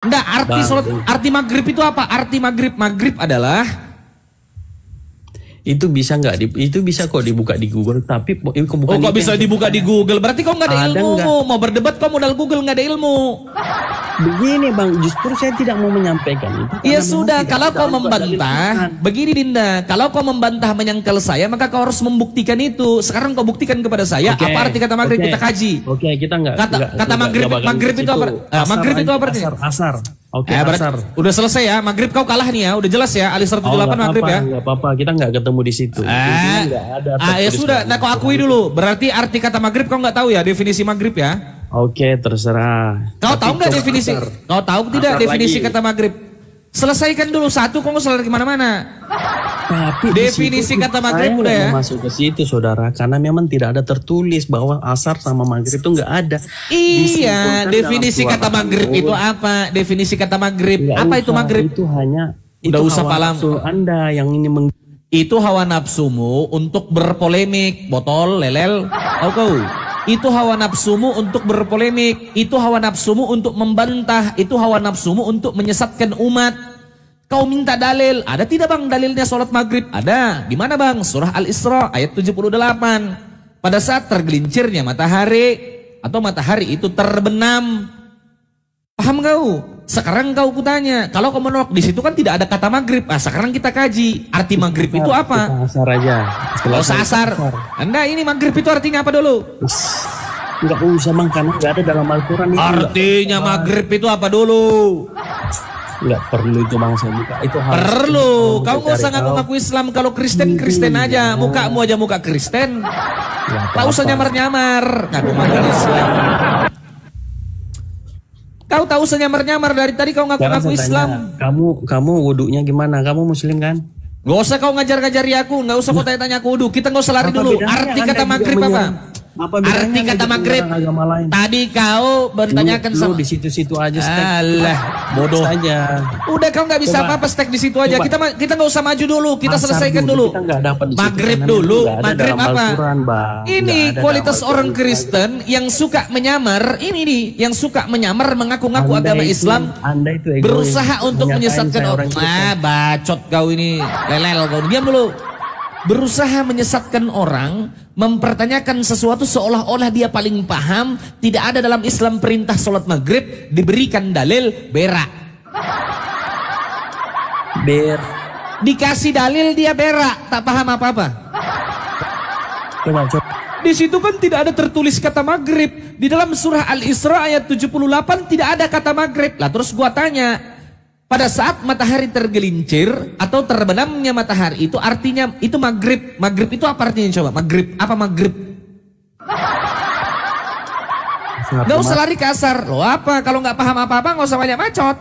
Enggak, arti maghrib itu apa? Arti maghrib adalah itu bisa itu bisa kok dibuka di Google, tapi bukan kok bisa dibuka di Google? Berarti kau nggak ada ilmu. Mau berdebat kau modal Google, nggak ada ilmu. Begini Bang, justru saya tidak mau menyampaikan itu. Ya sudah, kalau kau membantah, begini Dinda, kalau kau membantah menyangkal saya, maka kau harus membuktikan itu. Sekarang kau buktikan kepada saya apa arti kata maghrib, kita kaji. Kita enggak. Kata maghrib itu apa? Maghrib itu apa artinya? Asar. Asar. Udah selesai ya, maghrib kau kalah nih ya, udah jelas ya, Ali 178 maghrib ya. Enggak apa-apa, kita enggak ketemu di situ. Ya sudah, nah kau akui dulu. Berarti arti kata maghrib kau nggak tahu ya, definisi maghrib ya? Oke, terserah. Kau tahu nggak definisi? Kau tahu tidak definisi kata maghrib? Selesaikan dulu satu, kau nggak selesai kemana-mana. Tapi definisi kata maghrib udah ya. Masuk ke situ saudara, karena memang tidak ada tertulis bahwa asar sama maghrib itu nggak ada. Iya, definisi kata maghrib itu apa? Definisi kata maghrib apa itu maghrib? Itu hanya udah usah palam. Anda yang ini itu hawa nafsumu untuk berpolemik, botol, lelel, tahu kau? Itu hawa nafsumu untuk berpolemik, itu hawa nafsumu untuk membantah, itu hawa nafsumu untuk menyesatkan umat. Kau minta dalil, ada tidak bang dalilnya sholat maghrib? Ada, di mana bang? Surah Al-Isra ayat 78. Pada saat tergelincirnya matahari atau matahari itu terbenam. Paham kau? Sekarang kau kutanya, kalau kau menolak di situ kan tidak ada kata maghrib. Sekarang kita kaji arti maghrib itu apa? Asar aja. Asar. Anda ini maghrib itu artinya apa dulu? Enggak usah bang, karena enggak ada dalam Al-Quran itu. Artinya maghrib itu apa dulu? Enggak perlu itu bang, saya buka. Itu harus perlu. Kau nggak usah ngaku-ngaku Islam. Kalau Kristen aja. Mukamu aja muka Kristen. Tak usah nyamar-nyamar. Ngaku-ngaku Islam. Kau tahu senyamar-nyamar dari tadi kau ngaku-ngaku Islam. Kamu wudhunya gimana? Kamu Muslim kan? Gak usah kau ngajar-ngajari aku, gak usah kau tanya-tanya aku wudhu. Kita gak usah lari dulu. Arti kata maghrib apa? Arti kata maghrib. Tadi kau bertanyakan sama di situ-situ aja. Alah, bodoh aja. Udah kau nggak bisa apa-apa stek di situ aja. Kita nggak usah maju dulu. Kita selesaikan dulu. Maghrib dulu. Maghrib apa? Ini kualitas orang Kristen yang suka menyamar. Ini nih yang suka menyamar mengaku-ngaku agama Islam. Berusaha untuk menyesatkan orang. Bacot kau ini. Lelel kau. Diam dulu. Berusaha menyesatkan orang, mempertanyakan sesuatu seolah-olah dia paling paham. Tidak ada dalam Islam perintah sholat maghrib, diberikan dalil berak. Dikasih dalil dia berak, tak paham apa-apa. Coba. Di situ kan tidak ada tertulis kata maghrib. Di dalam surah Al-Isra ayat 78 tidak ada kata maghrib. Lah terus gua tanya, pada saat matahari tergelincir atau terbenamnya matahari itu artinya itu maghrib. Maghrib itu apa artinya coba? Maghrib apa maghrib? Gak usah lari ke asar. Loh apa? Kalau nggak paham apa-apa nggak usah banyak bacot.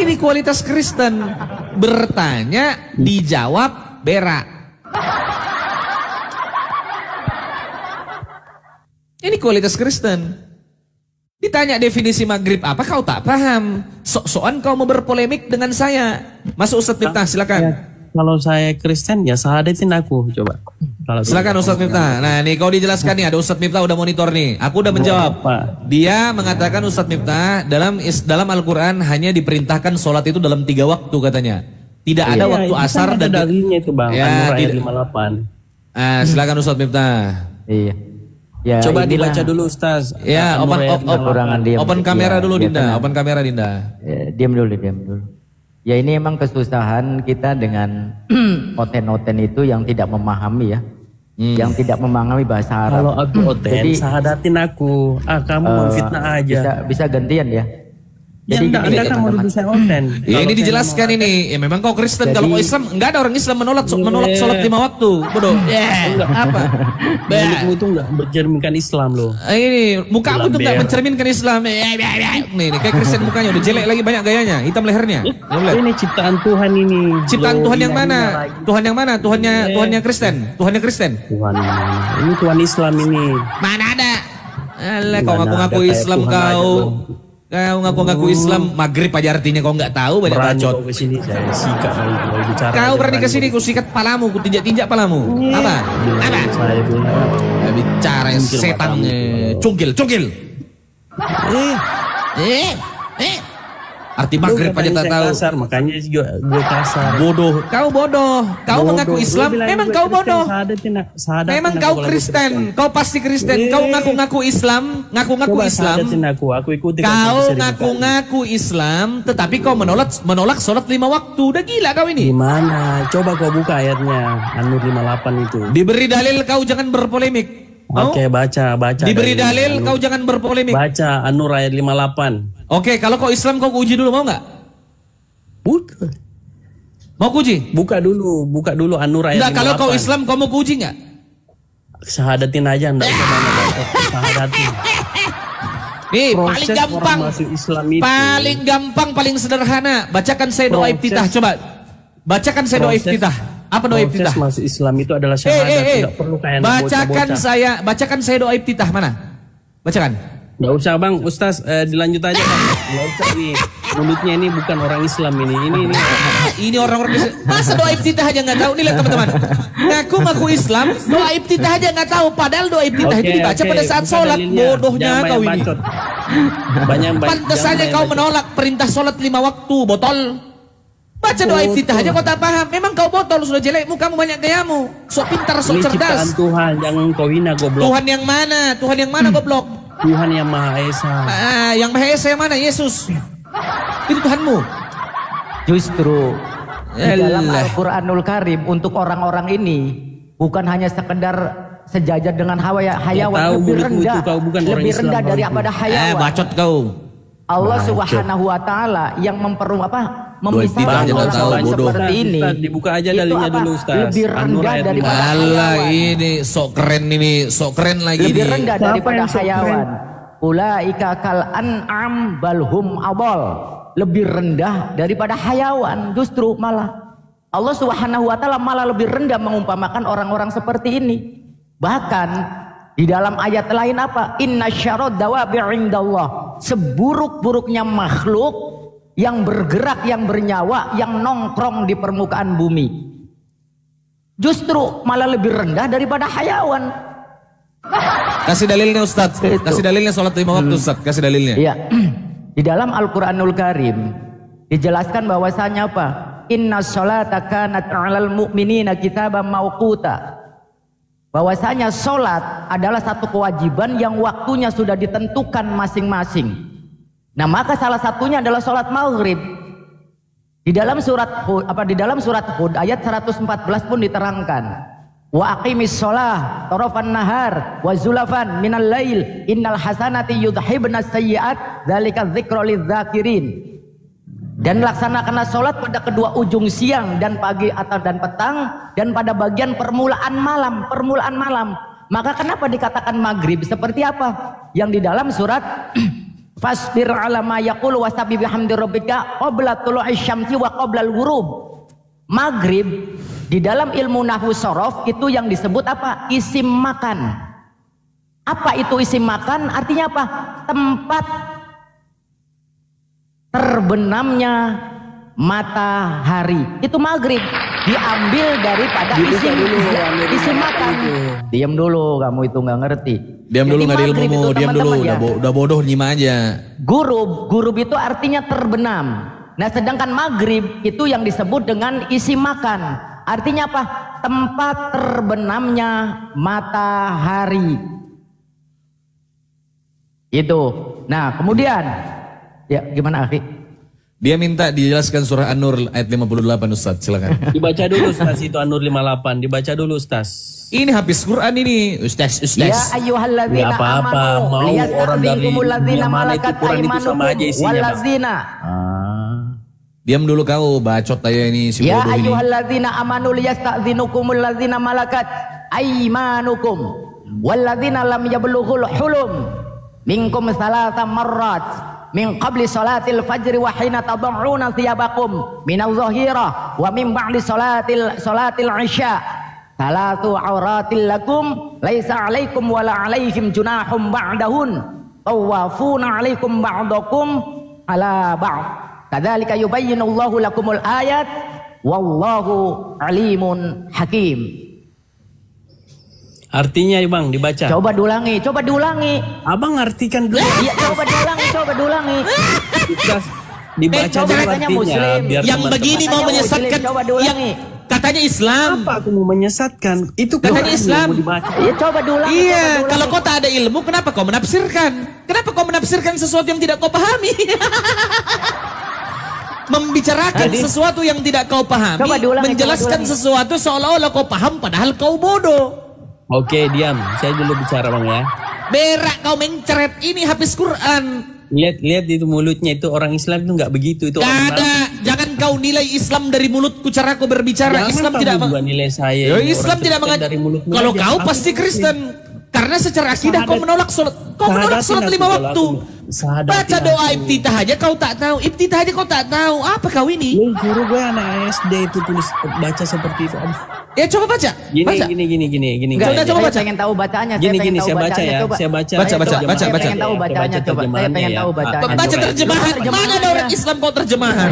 Ini kualitas Kristen. Bertanya, dijawab berak. Ini kualitas Kristen. Ditanya definisi maghrib apa, kau tak paham. Sok-sokan kau mau berpolemik dengan saya. Masuk Ustadz Miftah, silakan. Ya, kalau saya Kristen ya sahadatin aku, coba. Silakan Ustadz Miftah. Nah nih kau dijelaskan nih, ada Ustadz Miftah udah monitor nih. Aku udah menjawab. Dia mengatakan Ustadz Miftah dalam Al-Quran hanya diperintahkan sholat itu dalam 3 waktu katanya. Tidak ada waktu asar dan dalilnya itu bang. Ya, ayat 58. Silakan Ustadz Miftah. Iya. Ya, coba dibaca dulu Ustaz. Ya, open kamera dulu Dinda, open kamera Dinda. Diam dulu. Ya ini emang kesusahan kita dengan oten-oten itu yang tidak memahami ya. Yang tidak memahami bahasa Arab. Kalau aku oten, sahadatin aku. Kamu memfitnah aja. Bisa gantian ya. Jadi Anda kan menuduh saya oten. Ya ini dijelaskan ini. Ya memang kau Kristen. Kalau kau Islam enggak ada orang Islam menolak sholat 5 waktu. Bodoh. Apa? Mulutmu itu enggak mencerminkan Islam loh. Ini mukamu tuh enggak mencerminkan Islam. Nih kayak Kristen mukanya udah jelek lagi, banyak gayanya, hitam lehernya. Ini ciptaan Tuhan ini. Ciptaan Tuhan yang mana? Tuhan yang mana? Tuhannya Kristen. Tuhannya Kristen. Tuhan ini Tuhan Islam ini. Mana ada? Alah kau ngaku-ngaku Islam kau. Kau ngaku-ngaku Islam, maghrib aja artinya kau nggak tahu, banyak bacot. Kau berani kesini, ku sikat palamu, ku tinjak-tinjak palamu. Apa? Bicara setan, cungkil. Arti maghrib aja tak tahu. Kasar, makanya gue kasar. Bodoh. Kau bodoh. Kau mengaku Islam. Memang kau bodoh. Memang kau Kristen. Kau pasti Kristen. Kau ngaku-ngaku Islam. Ngaku-ngaku Islam. Aku ikuti. Kau ngaku-ngaku Islam. Tetapi kau menolak sholat 5 waktu. Udah gila kau ini. Gimana? Coba kau buka ayatnya. An-Nur 58 itu. Diberi dalil kau jangan berpolemik. Oke, baca. Diberi dalil kau jangan berpolemik. Baca An-Nur ayat 58. Oke, kalau kau Islam kau uji dulu, mau nggak? Buka. Mau uji? Buka dulu An-Nur ayat 58. Enggak, kalau kau Islam kau mau uji nggak? Syahadatin aja, enggak usah banyak-banyak. Syahadatin. Nih, paling gampang. Paling gampang, paling sederhana. Bacakan saya doa iftitah, coba. Bacakan saya doa iftitah. Apa doa iftitah? Masuk Islam itu adalah syahadat, tidak perlu kayak bacakan saya doa iftitah, mana? Bacakan. Nggak usah bang, Ustaz, dilanjut aja bang. Nggak usah nih, mulutnya ini bukan orang Islam ini. Ini orang-orang Islam. Masa doa iftitah aja nggak tahu? Nih lihat teman-teman. Ngaku Islam, doa iftitah aja nggak tahu. Padahal doa iftitah itu dibaca pada saat sholat. Bodohnya kau ini. Pantesannya kau menolak perintah sholat 5 waktu, botol. Baca doa iftitah aja kau tak paham. Memang kau botol, sudah jelek mukamu, banyak gayamu. Sok pintar, sok cerdas. Tuhan, jangan kau hina goblok. Tuhan yang mana? Tuhan yang mana goblok? Tuhan yang Maha Esa. Yang Maha Esa yang mana? Yesus. Itu Tuhanmu. Justru di dalam Al-Quranul Karim untuk orang-orang ini bukan hanya sekedar sejajar dengan hayawan, lebih rendah daripada hayawan. Bacot kau. Allah Subhanahu wa taala yang memisahkan orang seperti ini. Dibuka aja dalilnya dulu, Ustaz. Lebih rendah daripada hayawan. Ini sok keren lagi. Lebih rendah daripada hayawan. Ulaika kal an'am balhum abal. Lebih rendah daripada hayawan. Justru malah Allah Subhanahu wa taala malah lebih rendah mengumpamakan orang-orang seperti ini. Bahkan di dalam ayat lain apa? Inna syarad dawabi indallah. Seburuk-buruknya makhluk yang bergerak, yang bernyawa, yang nongkrong di permukaan bumi, justru malah lebih rendah daripada hayawan. Kasih dalilnya Ustaz. Kasih dalilnya sholat 5 waktu Ustaz. Kasih dalilnya. Iya. Di dalam Al-Quranul Karim dijelaskan bahwasanya apa? Inna sholata kanat 'alal mu'minina kitaban mauquta. Bahwasanya sholat adalah satu kewajiban yang waktunya sudah ditentukan masing-masing. Nah, maka salah satunya adalah sholat maghrib. Di dalam surat Hud ayat 114 pun diterangkan, wa aqimis sholah tarafan nahar wa zulafan minal lail innal hasanati yudhibnas sayyi'at dzalika dzikra lidzakirin. Dan laksanakanlah sholat pada kedua ujung siang dan pagi atau dan petang dan pada bagian permulaan malam. Maka kenapa dikatakan maghrib? Seperti apa yang di dalam surat fasbir ala ma yaqulu wastaghfir bihamdi rabbika qabla tulu'i syamsi wa qabla al-ghurub. Maghrib di dalam ilmu nahwu shorof itu yang disebut apa? Isim makan. Apa itu isim makan? Artinya apa? Tempat terbenamnya matahari. Itu maghrib. Diambil daripada isim makan. Diam dulu, kamu itu nggak ngerti. Diam dulu, nggak ilmumu. Diam dulu, udah bodoh, nyima aja. Gurub itu artinya terbenam. Nah, sedangkan maghrib itu yang disebut dengan isim makan. Artinya apa? Tempat terbenamnya matahari. Itu. Nah, kemudian ya, gimana akhi? Dia minta dijelaskan surah An-Nur ayat 58 Ustaz, silakan. Dibaca dulu Ustaz itu An-Nur 58, dibaca dulu Ustaz. Ini habis Quran ini, Ustaz. Ya ayyuhalladzina amanu mau orang dari dunia mana itu Quran itu sama aja isinya. Diam dulu kau, bacot aja ini si bodoh ini. Ya ayyuhalladzina amanu liyasta'dzinukumul ladzina malakat aymanukum walladzina lam yablughul hulum minkum salasa marrat min qabli salatil fajri wa hina tad'una thiyabakum minaz zahira wa min ba'di salatil isya salatu auratil lakum laisa 'alaikum wala 'alaihim junahum ba'dahun tawafuna 'alaikum ba'dakum ala ba'd kadzalika yubayyinullahu lakumul ayat wallahu alimun hakim. Artinya bang dibaca. Coba diulangi, coba diulangi. Abang artikan dulu. Iya, coba diulangi, coba diulangi. Ustaz, dibaca coba dulu katanya artinya. Muslim. Biar Yang begini mau Katanya menyesatkan, Muslim, coba diulangi. yang katanya Islam. Apa aku mau menyesatkan? Itu Katanya Quran yang Islam. mau dibaca. Iya, coba diulangi. Iya, coba diulangi. kalau kau tak ada ilmu, kenapa kau menafsirkan? Kenapa kau menafsirkan sesuatu yang tidak kau pahami? Membicarakan sesuatu yang tidak kau pahami, Coba diulangi, menjelaskan coba diulangi. sesuatu seolah-olah kau paham, padahal kau bodoh. Oke, diam. Saya dulu bicara bang ya. Berak kau mencret, ini habis Quran. Lihat itu mulutnya itu orang Islam itu nggak begitu itu. Gak orang ada, jangan kau nilai Islam dari mulutku caraku berbicara. Jangan Islam kamu tidak juga nilai saya. Yo, ini Islam orang tidak Kristen dari mulutmu Kalau aja. kau Aku pasti Muslim. Kristen. Karena secara akidah kau menolak sholat. Kau menolak sholat 5 waktu. Baca doa iftitah aja kau tak tahu. Iftitah aja kau tak tahu. Apa kau ini? Lu suruh gue anak SD itu tulis baca seperti itu. Aduh. Ya coba baca. Baca. Gini. Enggak, Coba baca. saya pengen tahu bacaannya. Gini, tahu saya baca bacanya, ya. coba. Saya baca. Baca. Saya pengen tahu bacanya, coba. Saya pengen tahu bacanya. Baca terjemahan. Mana ada orang Islam kau terjemahan?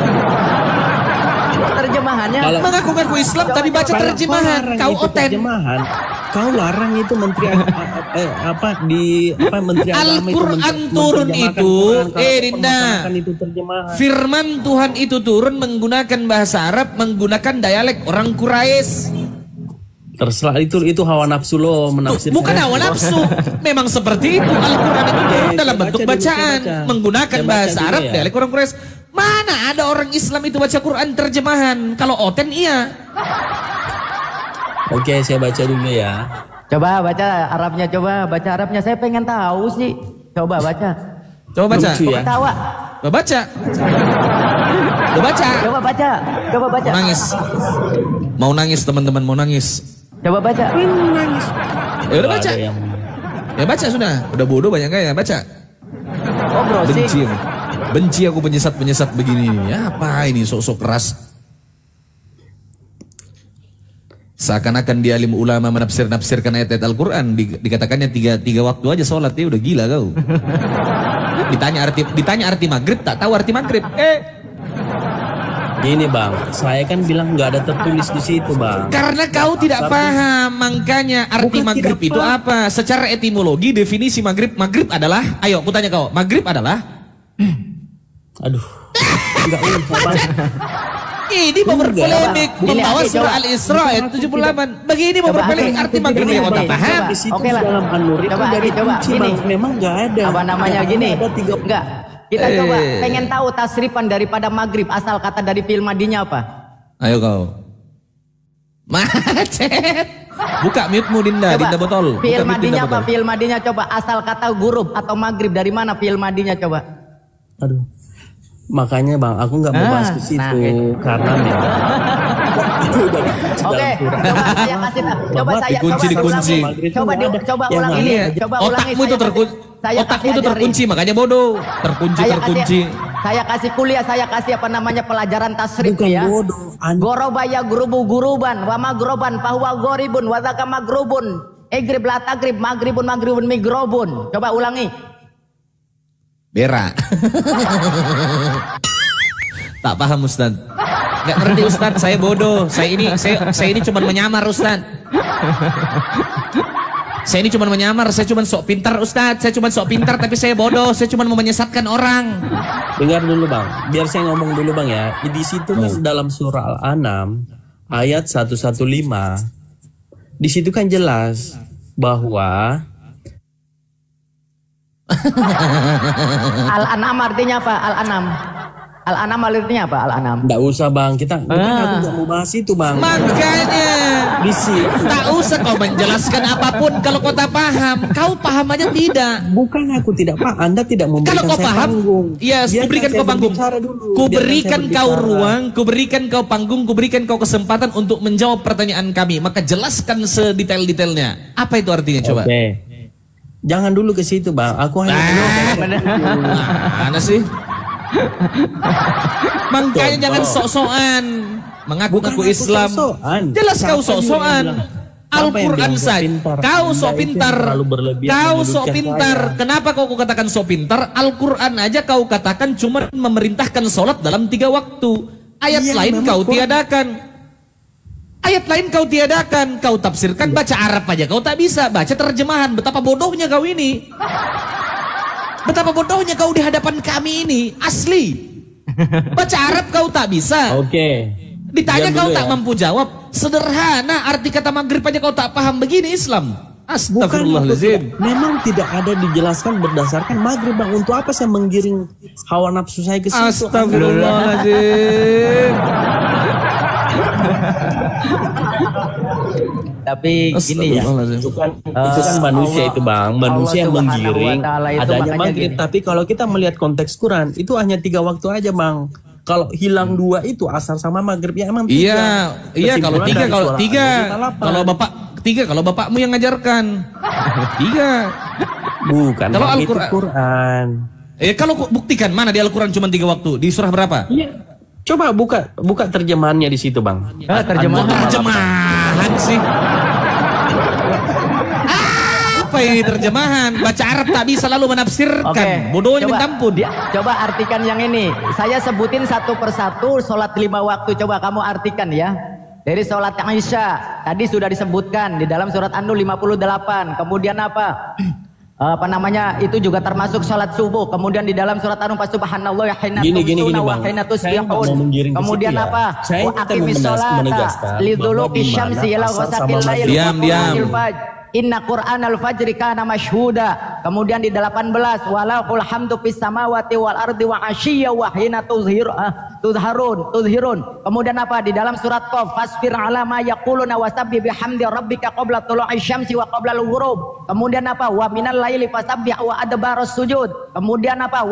Terjemahannya. Mengaku-ngaku Islam tapi baca terjemahan. Kau oten. Terjemahan. Kau larang itu menteri menteri agama itu Al-Quran turun itu, Dinda. itu terjemahan. Firman Tuhan itu turun menggunakan bahasa Arab, menggunakan dialek orang Quraisy. Terserah itu hawa nafsu lo menafsirkan. Bukan hawa nafsu, memang seperti itu. Al-Quran itu turun dalam saya bentuk baca dulu, bacaan, saya baca. menggunakan Saya baca bahasa dulu Arab, ya. dialek orang Quraisy. Mana ada orang Islam itu baca Quran terjemahan? Kalau oten iya. Oke, saya baca dulu ya. Coba baca Arabnya, coba baca Arabnya. Saya pengen tahu sih. Coba baca. Coba baca. Lucu ya. Ketawa. Coba baca. Coba baca. Coba baca. Coba baca. Mau nangis. Mau nangis teman-teman, mau nangis. Coba baca. Ya udah baca. Ada yang- Ya baca sudah. Udah bodoh banyak kayak baca. Oh, browsing. Benci aku. Benci aku penyesat-penyesat begini. Ya apa ini sok-sok keras. Seakan-akan dia alim ulama menafsir-nafsirkan ayat-ayat Al-Quran. Dikatakannya tiga waktu aja sholat. Ya udah gila kau. Ditanya arti maghrib, tak tahu arti maghrib. Gini bang, saya kan bilang nggak ada tertulis di situ bang. Karena kau tidak paham. Makanya arti Bukan maghrib tidak itu paham. apa? Secara etimologi definisi maghrib. Maghrib adalah, ayo aku tanya kau. Maghrib adalah? Aduh, nggak usah bang. Ini mau berpolemik. Gini, Membawa Aki, surah coba. Al-Isra ayat 78. Begini mau Coba, berpolemik Aki, arti maghrib yang kau tak Aki, paham. coba. Di situ Oke lah. dalam An-Nur itu Coba, dari Aki, coba, kunci gini. bang. Memang nggak ada. Apa namanya Nggak gini? Ada 3. Enggak. Kita coba pengen tahu tasrifan daripada maghrib. Asal kata dari fi'il madinya apa? Ayo kau. Macet. Buka mute-mu Dinda, Dinda botol. Fi'il Buka mute madinya Dinda apa? botol. Fi'il madinya coba. Asal kata gurub atau maghrib dari mana fi'il madinya coba? Aduh. Makanya bang, aku nggak mau bahas ke situ nah, gitu. karena memang itu udah dikunci Oke, dalam Quran. coba saya kasih coba Bahwa saya dikunci. coba ulangi. Coba Yang ulangi. ada Iya, Coba ulangi. otakmu itu terkunci. Saya Otakmu kasih itu ajarin. terkunci, makanya bodoh. Terkunci. Saya kasih kuliah, saya kasih apa namanya pelajaran tasrif Bukan ya. bodoh. Gorobaya gurubu guruban, wa magroban, fahuwa goribun, wa zaka magrubun. Egrib la tagrib, magribun migrobun. Coba ulangi. Berak. Tak paham Ustaz. Nggak ngerti Ustaz, saya bodoh. Saya ini cuma menyamar Ustaz. Saya ini cuma menyamar, saya cuma sok pintar Ustaz. Saya cuma sok pintar tapi saya bodoh. Saya cuma mau menyesatkan orang. Dengar dulu bang, biar saya ngomong dulu bang ya. Di situ kan dalam surah Al-An'am ayat 115. Di situ kan jelas bahwa Al-An'am artinya apa? Al-An'am. Al-An'am artinya apa? Al-An'am. nggak usah bang, kita bukan aku nggak mau bahas itu bang. Makanya Di situ tak usah kau menjelaskan apapun kalau kau tak paham. Kau paham aja tidak. bukan aku tidak paham, Anda tidak memberikan Kalau kau saya paham, panggung. yes, Biarkan kuberikan saya kau panggung. berbicara dulu. Kuberikan Biarkan saya kau berbicara. ruang, kuberikan kau panggung, kuberikan kau kesempatan untuk menjawab pertanyaan kami. Maka jelaskan sedetail-detailnya. Apa itu artinya coba? Oke. Jangan dulu ke situ bang. Aku hanya Mana sih? Makanya jangan sok-sokan mengaku-ngaku Bukan aku Islam. sok-sokan. Jelas kau Siapa juga sok-sokan. yang bilang? Siapa yang Al-Quran bilang gua saja. pintar? Kau Anda sok itu pintar. yang terlalu berlebihan Kau sok menyudutkan pintar. saya. Kenapa kau katakan sok pintar? Al-Quran aja kau katakan cuma memerintahkan sholat dalam 3 waktu. Ayat Iya, lain memang kau Quran. tiadakan. Ayat lain kau tiadakan, kau tafsirkan, baca Arab aja kau tak bisa, baca terjemahan. Betapa bodohnya kau ini. Betapa bodohnya kau di hadapan kami ini, asli. Baca Arab kau tak bisa. Oke. Ditanya Diam kau dulu tak ya. mampu jawab. Sederhana arti kata maghrib aja kau tak paham, begini Islam. Bukan itu, Astagfirullahaladzim. memang tidak ada dijelaskan berdasarkan maghrib bang. Untuk apa saya menggiring hawa nafsu saya ke situ? Astagfirullahaladzim. Tapi gini ya. Itu kan manusia itu bang, manusia yang Allah menggiring Subhanahu wa Ta'ala itu adanya makanya maghrib. gini. Tapi kalau kita melihat konteks Quran itu hanya 3 waktu aja bang. Kalau hilang 2 itu asar sama maghrib ya emang 3. Iya kalau Kesimpulan 3 dari kalau surah 3 Al-Baqarah 8. kalau bapak 3 kalau bapakmu yang ngajarkan 3. Bukan Kalau bang, itu Al-Quran. Quran. Kalau buktikan mana di Al-Quran cuma 3 waktu, di surah berapa? Iya. Coba buka terjemahannya di situ bang. Terjemahan sih. Apa ini terjemahan? Baca Arab tak bisa lalu menafsirkan. Bodohnya minta ampun. Coba artikan yang ini. Saya sebutin satu persatu sholat 5 waktu. Coba kamu artikan ya. Dari sholat Isya tadi sudah disebutkan di dalam surat An-Nur 58. Kemudian apa? Itu juga termasuk sholat subuh. Kemudian di dalam surat An-Nur subhanallah ya hina tumsuna wa hina tusbihun. Kemudian apa? Wa aqimis sholata liduluki syamsi ila ghasaqil lail. Diam. Inna Qur'anal fajri kana masyhuda. Kemudian di 18 walaqul hamdu fis samawati wal ardi wa asyiyya wa hina tuzhirun. Kemudian apa? Di dalam surat Qaf fasbir ala ma yaquluna wasabbih bihamdi rabbika qabla tulu'i syamsi wa qabla al-ghurub. Kemudian apa? Wa minal laili fasabbih wa adbaras sujud. Kemudian apa?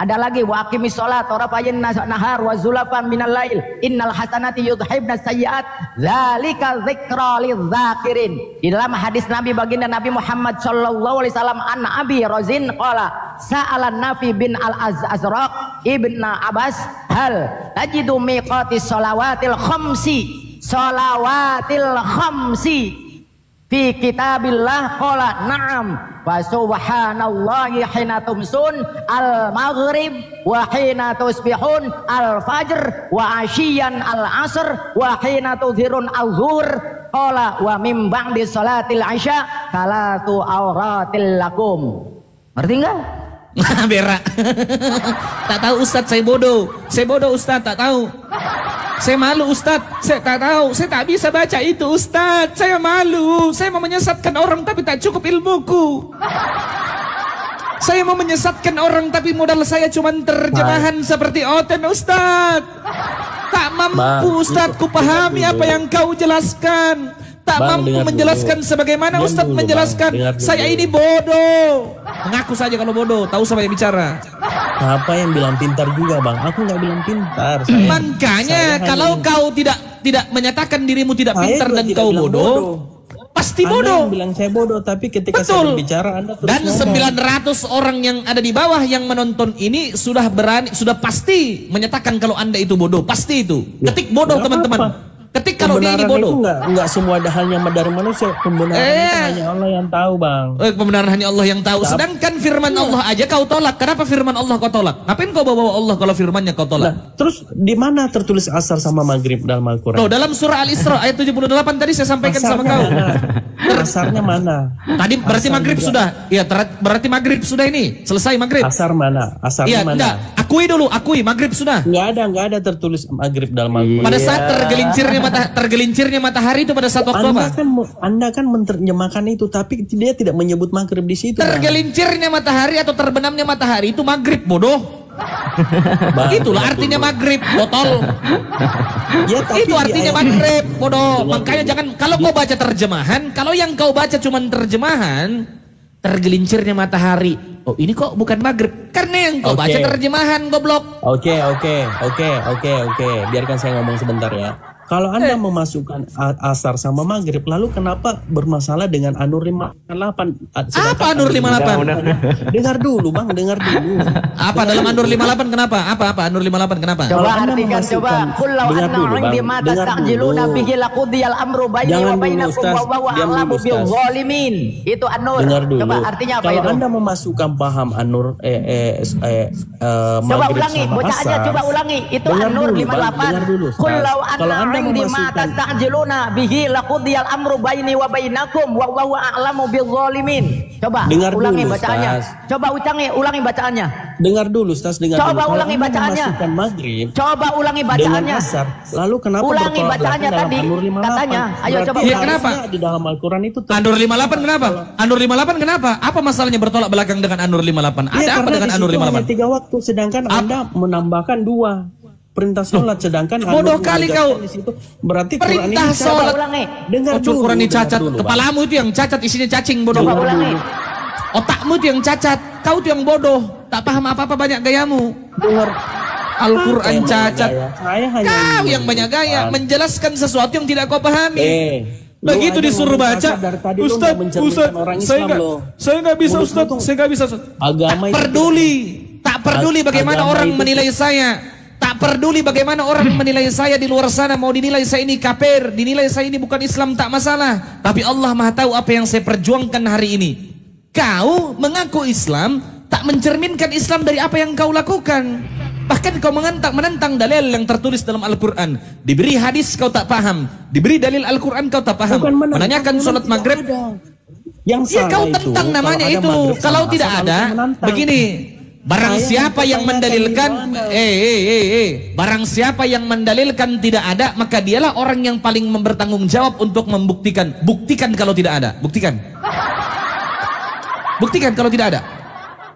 Ada lagi wa aqimis shalat tarafayn nahar wa zulafan minal lail. Innal hasanati yudhibnas sayyi'at. Dzalika dzikra lidz-dzakirin. Di dalam hadis Nabi baginda Nabi Muhammad sallallahu alaihi wasallam an Abi Razin qala sa'alan Nafi bin al-Azraq ibn Abbas hal tajidu miqatis salawatil khamsi fi kitabillah qala na'am wa subhanallahi hina tumsun al-maghrib wa hina tusbihun al-fajr wa asyiyan al-asr wa hina tudhirun al-zuhur qala wa mim ba'di salatil isya kalatu auratil lakum. Ngerti enggak? Berak. Tak tahu Ustadz, saya bodoh. Saya bodoh Ustadz, tak tahu. Saya malu Ustadz, saya tak tahu. Saya tak bisa baca itu Ustadz. Saya malu. Saya mau menyesatkan orang tapi tak cukup ilmuku. Saya mau menyesatkan orang tapi modal saya cuma terjemahan seperti Oten Ustadz. Tak mampu Ustadz ku pahami apa yang kau jelaskan. Tak mampu menjelaskan sebagaimana Ustadz menjelaskan. Saya ini bodoh. Mengaku saja kalau bodoh, tahu sama yang bicara. Apa yang bilang pintar juga bang? Aku nggak bilang pintar. Makanya kalau kau tidak menyatakan dirimu tidak pintar dan kau bodoh, pasti bodoh. Anda bilang saya bodoh, tapi ketika saya berbicara Anda terus dan ngomong. 900 orang yang ada di bawah yang menonton ini sudah pasti menyatakan kalau Anda itu bodoh, pasti itu. Ketik bodoh teman-teman. Ketik kalau dia ini bodoh. Enggak semua ada halnya dari manusia. Pembenaran itu hanya Allah yang tahu, Bang. Pembenaran hanya Allah yang tahu. Sedangkan firman Allah aja kau tolak. Kenapa firman Allah kau tolak? Ngapain kau bawa Allah kalau firmannya kau tolak? Nah, terus di mana tertulis asar sama maghrib dalam Al-Quran? Tuh, dalam surah Al-Isra ayat 78 tadi saya sampaikan asarnya sama kau. Asarnya mana? Tadi berarti maghrib juga sudah. Iya, berarti maghrib sudah ini. Selesai maghrib. Asar mana? Asarnya mana? Enggak. Akui dulu, maghrib sudah. Enggak ada tertulis maghrib dalam Al-Quran. Pada saat tergelincirnya matahari itu pada saat waktu apa? Anda kan menerjemahkan itu, tapi dia tidak menyebut maghrib di situ. Tergelincirnya matahari atau terbenamnya matahari itu maghrib, bodoh. Itulah artinya maghrib, botol. Ya, itu artinya maghrib, bodoh. Makanya jangan, kalau kau baca terjemahan, kalau yang kau baca cuma terjemahan, tergelincirnya matahari. Oh, ini kok bukan maghrib. Karena yang kau baca terjemahan, goblok. Oke. Biarkan saya ngomong sebentar ya. Kalau Anda memasukkan asar sama maghrib, lalu kenapa bermasalah dengan An-Nur 58? Apa An-Nur 58? Dengar dulu Bang, dengar dulu. Apa dalam An-Nur 58 kenapa? Apa An-Nur 58 kenapa? Coba artikan, coba. Kullau anna 'indi ma tastajiluna bihi laqudiyal amru baini wa bainakum wa huwa a'lamu bil zalimin. Itu An-Nur. Coba artinya apa itu? Kalau Anda memasukkan paham An-Nur coba ulangi, bocah aja coba ulangi. Itu An-Nur 58. Kalau Anda indi ma memasukkan tastajiluna bihi laqudiyal amru baini wa bainakum wa huwa a'lamu bizzalimin. Coba Dengar ulangi dulu, bacaannya. Ustaz. Coba ulangi bacaannya. Dengar dulu, Ustaz, dengar Coba dulu. Kalau ulangi Anda bacaannya. memasukkan maghrib Coba ulangi dengan bacaannya. asar, lalu kenapa Ulangi bertolak bacaannya belakang tadi, dalam An-Nur 58? katanya. Ayo Berarti coba. Iya, harusnya kenapa? di dalam Al-Quran itu An-Nur 58 kenapa? An-Nur 58 kenapa? Apa masalahnya bertolak belakang dengan An-Nur 58? Ada Iya, apa karena dengan di An-Nur situ hanya 58? 3 waktu, sedangkan Anda menambahkan 2 perintah sholat, sedangkan bodoh Anda kali menegaskan kau. di situ. Berarti Perintah Quran ini Coba sholat. ulangi. Dengar Oh, dulu, Quran ini dengar cacat. dulu, Bang. Kepalamu itu yang cacat, isinya cacing bodoh. Coba ulangi. Otakmu itu yang cacat, kau itu yang bodoh. Tak paham apa-apa, banyak gayamu. Dengar. Al-Quran Apa yang cacat. banyak gaya? Saya hanya Kau ingin yang banyak gaya, menunjukkan. menjelaskan sesuatu yang tidak kau pahami. Lu Begitu aja disuruh ngomong baca, kasar dari tadi, lu Ustaz, nggak mencerminkan Ustaz, orang saya Islam, nggak, lo. saya nggak bisa Mulut Ustaz, lu tuh saya nggak bisa Ustaz. agama Tak itu- peduli, tak peduli bagaimana Agama orang itu- menilai saya. Tak peduli bagaimana orang menilai saya di luar sana. Mau dinilai saya ini kafir, dinilai saya ini bukan Islam, tak masalah. Tapi Allah Maha tahu apa yang saya perjuangkan hari ini. Kau mengaku Islam, tak mencerminkan Islam dari apa yang kau lakukan. Bahkan kau menentang dalil yang tertulis dalam Al-Quran. Diberi hadis kau tak paham, diberi dalil Al-Quran kau tak paham. Bukan menentang, Menanyakan sholat tidak maghrib, ada. Yang ya salah kau itu, tentang namanya kalau ada itu. maghrib Kalau sama tidak asar, ada, harusnya menantang. begini. Barang Saya siapa yang mempertanyakan mendalilkan, barang siapa yang mendalilkan tidak ada, maka dialah orang yang paling bertanggung jawab untuk membuktikan. Buktikan kalau tidak ada, buktikan. Buktikan kalau tidak ada,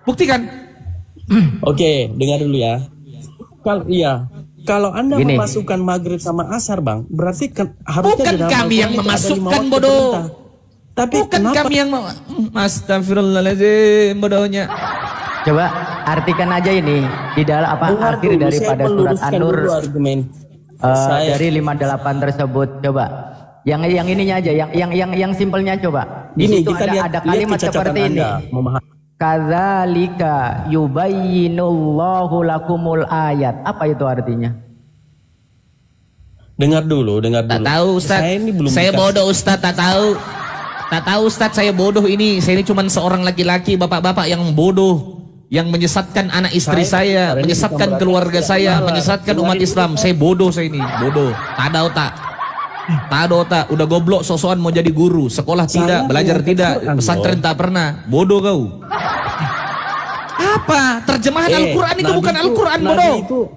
buktikan. Oke, dengar dulu ya. Kalau Anda Gini. memasukkan maghrib sama asar, Bang, berarti harusnya Bukan di dalam kami Al-Quran yang itu ada memasukkan, 5 waktu bodoh. perintah. Tapi Bukan kenapa kami yang Astagfirullahaladzim, bodohnya. Coba artikan aja ini di dalam apa Dengar akhir dulu, daripada saya surat meluruskan An-Nur dulu argumen saya. dari 58 tersebut. Coba yang ininya aja, yang simpelnya coba. Di Gini, situ kita lihat ada kalimat kecacatan seperti ini. Anda memahami. Kadzalika yubayyinullahu lakumul ayat. Apa itu artinya? Dengar dulu. Tak tahu Ustaz. Saya ini belum Saya dikasih- bodoh Ustaz, tak tahu. Tak tahu Ustaz, saya bodoh ini. Saya ini cuma seorang laki-laki, bapak-bapak yang bodoh, yang menyesatkan anak istri saya, ini menyesatkan bukan keluarga berarti saya, malah. menyesatkan umat Dengarin Islam. Saya bodoh saya ini, bodoh. Tak ada otak. Tak ada otak, udah goblok sok-sokan mau jadi guru, sekolah Saya tidak, belajar mengerti tidak, Quran, pesantren loh. tak pernah. Bodoh kau. Apa? Terjemahan Al-Quran itu Nabi bukan itu- Al-Quran, Nabi bodoh. itu-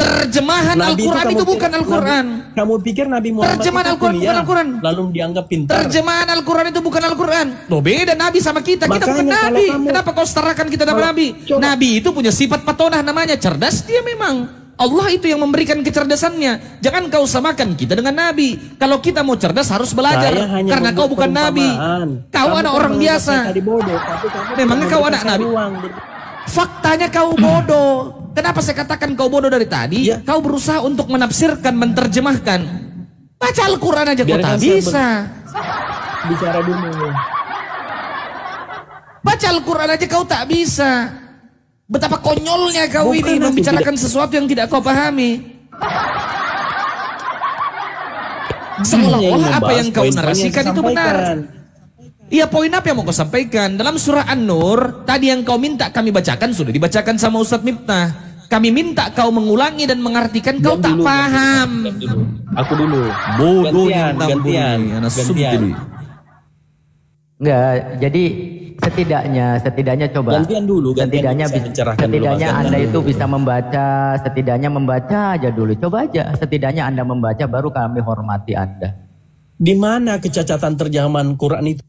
Terjemahan Nabi Al-Quran kamu itu pikir- bukan Al-Quran. Kamu pikir Nabi Muhammad Terjemahan itu Al-Quran bukan kuliah, Al-Quran. lalu dianggap pintar? Terjemahan Al-Quran itu bukan Al-Quran. Loh, beda Nabi sama kita. Kita bukan Makanya kalau Nabi. kamu- Kenapa kau setarakan kita dengan Kalau- Nabi? coba. Nabi itu punya sifat patonah namanya cerdas. Dia memang. Allah itu yang memberikan kecerdasannya. Jangan kau samakan kita dengan Nabi. Kalau kita mau cerdas harus belajar. Saya hanya Karena kau membuat bukan Nabi. perumpamaan. Kau Kamu anak kan orang menganggap biasa. saya tadi bodoh, tapi kamu Memangnya tidak kau memberikan anak saya Nabi? ruang. Faktanya kau bodoh. Kenapa saya katakan kau bodoh dari tadi? Ya. Kau berusaha untuk menafsirkan, menerjemahkan. Baca Al-Quran aja kau Biarkan tak saya bisa. Bicara dulu. Baca Al-Quran aja kau tak bisa. Betapa konyolnya kau Bukan ini aku membicarakan sesuatu yang tidak kau pahami. Seolah-olah apa yang kau narasikan itu benar. Iya, poin apa yang mau kau sampaikan? Dalam surah An-Nur, tadi yang kau minta kami bacakan sudah dibacakan sama Ustadz Miftah. Kami minta kau mengulangi dan mengartikan, kau tak paham. Aku dulu. Bodoh Gantian, yang gantian. Enggak, jadi setidaknya coba. Gantian dulu, gantian Setidaknya dulu, saya mencerahkan dulu, setidaknya Mas. Anda Gantian itu dulu. bisa membaca, setidaknya membaca aja dulu. Coba aja, setidaknya Anda membaca baru kami hormati Anda. Di mana kecacatan terjemahan Quran itu?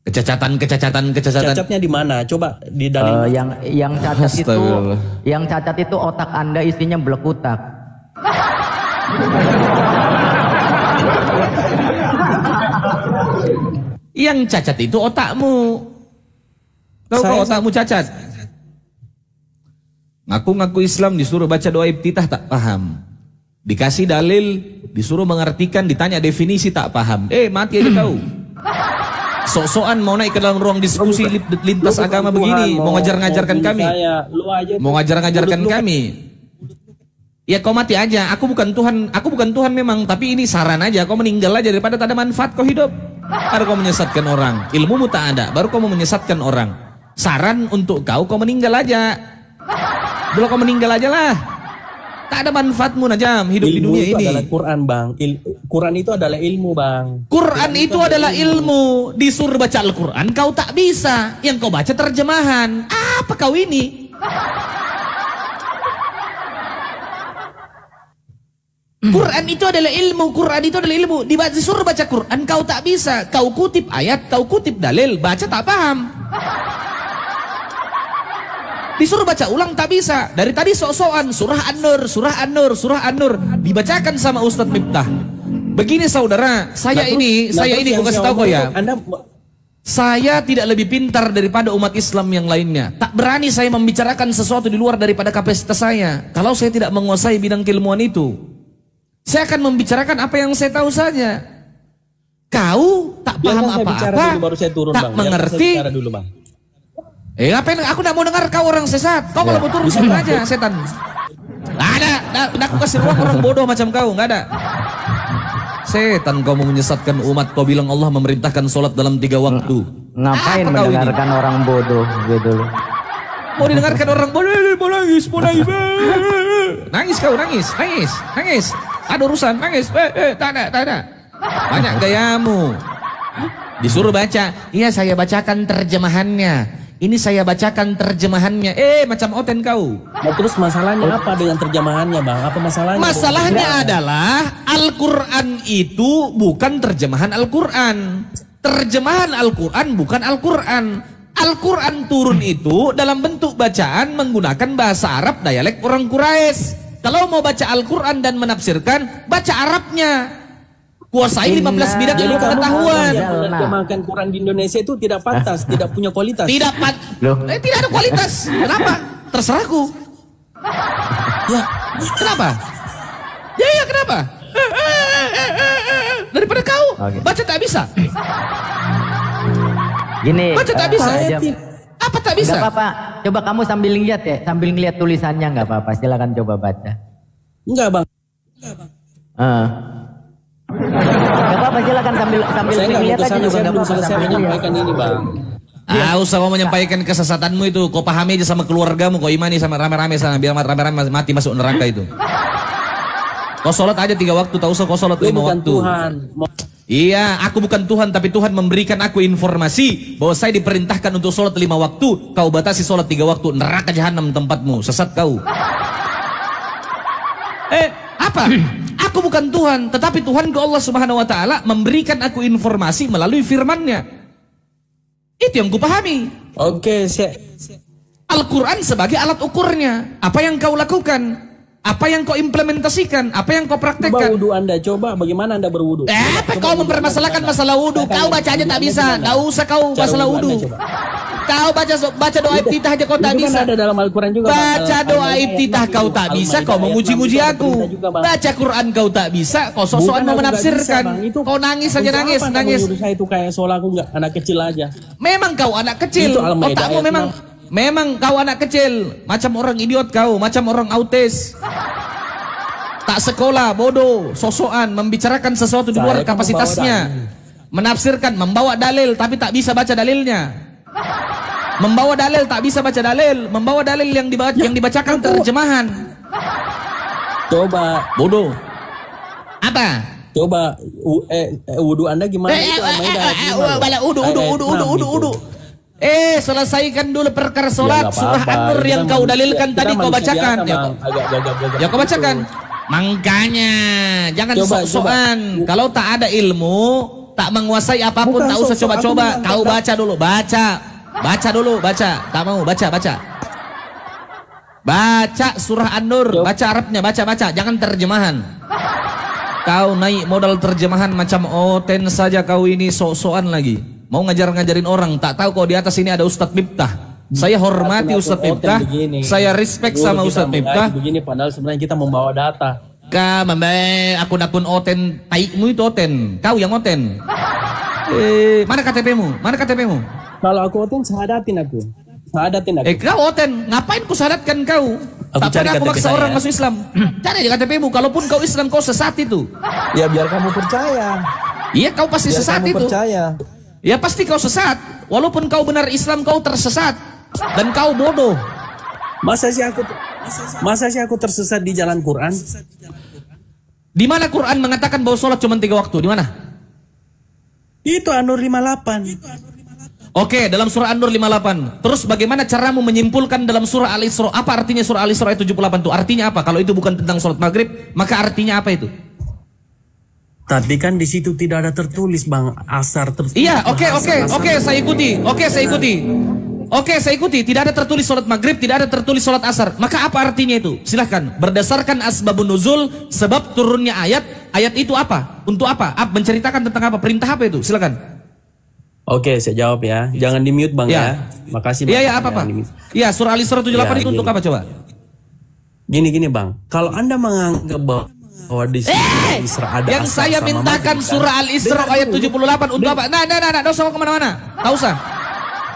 Kecacatan. Cacatnya di mana? Coba di dalam. Yang cacat itu, Astagfirullah. yang cacat itu otak Anda isinya blekutak. Yang cacat itu otakmu. Tahu kau otakmu cacat? Ngaku-ngaku Islam disuruh baca doa iftitah tak paham. Dikasih dalil, disuruh mengartikan, ditanya definisi tak paham. Mati aja kau. Sok-sokan mau naik ke dalam ruang diskusi lintas agama begini, mau ngajar-ngajarkan kami. Mau ngajar-ngajarkan kami. Ya kau mati aja, aku bukan Tuhan memang, tapi ini saran aja, kau meninggal aja daripada tak ada manfaat kau hidup. Baru kau menyesatkan orang, ilmumu tak ada, baru kau mau menyesatkan orang. Saran untuk kau meninggal aja. Dulu kau meninggal aja lah. Tak ada manfaatmu najam hidup di Ilmu dunia itu ini. adalah Quran, Bang. Quran itu adalah ilmu, Bang. Quran itu adalah ilmu. Disuruh baca Al-Quran kau tak bisa. Yang kau baca terjemahan. Apa kau ini? Quran itu adalah ilmu. Quran itu adalah ilmu. Disuruh baca Quran kau tak bisa. Kau kutip ayat, kau kutip dalil, baca tak paham. Disuruh baca ulang tak bisa. Dari tadi sok-sokan surah An-Nur, surah An-Nur, surah An-Nur dibacakan sama Ustadz Miftah. Begini saudara, saya ini gua kasih tahu kau ya. Saya tidak lebih pintar daripada umat Islam yang lainnya. Tak berani saya membicarakan sesuatu di luar daripada kapasitas saya. Kalau saya tidak menguasai bidang keilmuan itu, saya akan membicarakan apa yang saya tahu saja. Kau tak paham apa-apa, tak mengerti. Ngapain? Aku tidak mau dengar kau orang sesat. Kau kalau mau turun turun aja setan. Nggak ada. Aku kasih ruang orang bodoh macam kau. Nggak ada. Setan kau mau menyesatkan umat. Kau bilang Allah memerintahkan sholat dalam 3 waktu. Ngapain mendengarkan orang bodoh gitu loh. Mau didengarkan orang bodoh. Mau nangis. Nangis kau, nangis. Ada urusan, nangis. Tak ada. Banyak gayamu. Disuruh baca. Iya saya bacakan terjemahannya. Ini saya bacakan terjemahannya. Macam oten kau. Nah, terus masalahnya apa dengan terjemahannya, Bang? Apa masalahnya? Masalahnya adalah Al-Quran itu bukan terjemahan Al-Quran. Terjemahan Al-Quran bukan Al-Quran. Al-Quran turun itu dalam bentuk bacaan menggunakan bahasa Arab dialek orang Quraisy. Kalau mau baca Al-Quran dan menafsirkan, baca Arabnya. Kuasai 15 bidang Jadi pengetahuan. Menerjemahkan Quran di Indonesia itu tidak pantas, tidak punya kualitas. Tidak ada kualitas. Kenapa? Terserahku. Ya, kenapa? Ya, kenapa? Daripada kau baca tak bisa. Gini. Baca tak bisa. Apa tak bisa? Gak apa-apa. Coba kamu sambil lihat ya, sambil ngeliat tulisannya nggak apa-apa. Silakan coba baca. Enggak, Bang. Gak apa-apa, silakan sambil lihat aja juga nggak apa-apa. Saya menyampaikan ini, Bang. Usah kau menyampaikan kesesatanmu itu. Kau pahami aja sama keluargamu. Kau imani sama rame-rame sana. Biar rame-rame mati masuk neraka itu. Kau sholat aja 3 waktu. Tak usah kau sholat 5 waktu. Tuhan. Iya, aku bukan Tuhan. Tapi Tuhan memberikan aku informasi bahwa saya diperintahkan untuk sholat 5 waktu. Kau batasi sholat 3 waktu. Neraka jahanam tempatmu. Sesat kau. Apa? Aku bukan Tuhan. Tetapi Tuhan ke Allah Subhanahu Wa Taala memberikan aku informasi melalui firman-Nya. Itu yang kupahami. Oke, Al-Quran sebagai alat ukurnya. Apa yang kau lakukan? Apa yang kau implementasikan? Apa yang kau praktekkan? Coba wudu Anda, coba bagaimana Anda berwudu? Apa kau mempermasalahkan masalah wudu? Kau baca aja tak bisa. Tidak usah kau masalah wudu. Kau baca doa iftitah aja kau tak bisa. Ada dalam Al-Quran juga. Baca doa iftitah kau tak bisa. Kau memuji-muji aku. Baca Quran kau tak bisa. Kau sok-sokan mau menafsirkan. Kau nangis saja nangis. Saya itu kayak seolah aku nggak anak kecil aja. Memang kau anak kecil. Otakmu memang kau anak kecil. Macam orang idiot kau. Macam orang autis. Tak sekolah, bodoh, sosokan, membicarakan sesuatu di luar kapasitasnya. Menafsirkan, membawa dalil tapi tak bisa baca dalilnya. Membawa dalil tak bisa baca dalil. Membawa dalil yang dibacakan terjemahan. Coba bodoh. Apa? Coba wudu Anda gimana? Wudu. Selesaikan dulu perkara sholat. Surah An-Nur yang kau dalilkan tadi kau bacakan. Ya kau bacakan. Makanya jangan sok-sokan. Kalau tak ada ilmu, tak menguasai apapun, tak usah coba-coba. Kau baca dulu, baca dulu. Tak mau baca. Baca surah An-Nur, baca Arabnya, baca. Jangan terjemahan. Kau naik modal terjemahan macam oten saja kau ini, sok-sokan lagi. Mau ngajarin orang, tak tahu kau di atas ini ada Ustadz Miftah. Saya hormati Ustadz Miftah, saya respect sama Ustadz Miftah. Begini padahal sebenarnya kita membawa data. Akun-akun oten, taikmu itu oten, kau yang oten. Mana KTP-mu? Kalau aku oten, sahadatin aku. Kau oten, ngapain ku syaratkan kau? Tak pernah aku maksa orang masuk Islam. Cari aja KTP-mu, kalaupun kau Islam kau sesat itu. Ya biar kamu percaya. Iya kau pasti sesat itu. Ya pasti kau sesat. Walaupun kau benar Islam kau tersesat. Dan kau bodoh. Masa sih aku Masa sih aku tersesat di jalan Quran? Di mana Quran mengatakan bahwa sholat cuma 3 waktu? Di mana? Itu An-Nur 58. Oke, dalam surah An-Nur 58. Terus bagaimana caramu menyimpulkan dalam surah Al-Isra? Apa artinya surah Al-Isra ayat 78 itu? Artinya apa? Kalau itu bukan tentang sholat maghrib, maka artinya apa itu? Tapi kan di situ tidak ada tertulis Bang, asar tertulis. Iya, oke, saya ikuti. Oke, saya ikuti. Tidak ada tertulis sholat maghrib, tidak ada tertulis sholat asar. Maka apa artinya itu? Silahkan. Berdasarkan asbabun nuzul, sebab turunnya ayat itu apa? Untuk apa? Menceritakan tentang apa? Perintah apa itu? Silahkan. Oke, saya jawab ya. Jangan di mute Bang ya. Makasih Bang. Iya, apa? Iya, surah Al-Isra 78 itu untuk apa coba? Gini Bang. Kalau Anda menganggap bahwa di sini Isra ada yang saya mintakan surah Al-Isra ayat 78 untuk apa? Nah, enggak usah kemana-mana. Tak usah.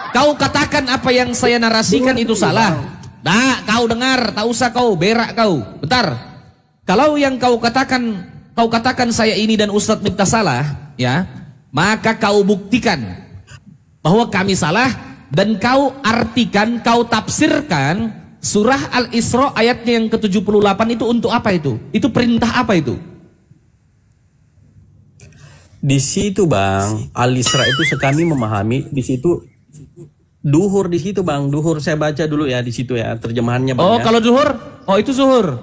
Kau katakan apa yang saya narasikan itu salah. Nah, kau dengar, tak usah kau berak kau. Bentar. Kalau yang kau katakan saya ini dan Ustadz Miftah salah, ya, maka kau buktikan bahwa kami salah dan kau artikan, kau tafsirkan surah Al-Isra ayatnya yang ke-78 itu untuk apa itu? Itu perintah apa itu? Di situ Bang, Al-Isra itu kami memahami di situ duhur di situ Bang. Duhur saya baca dulu ya di situ ya terjemahannya Bang. Oh, ya. kalau duhur? Oh, itu zuhur.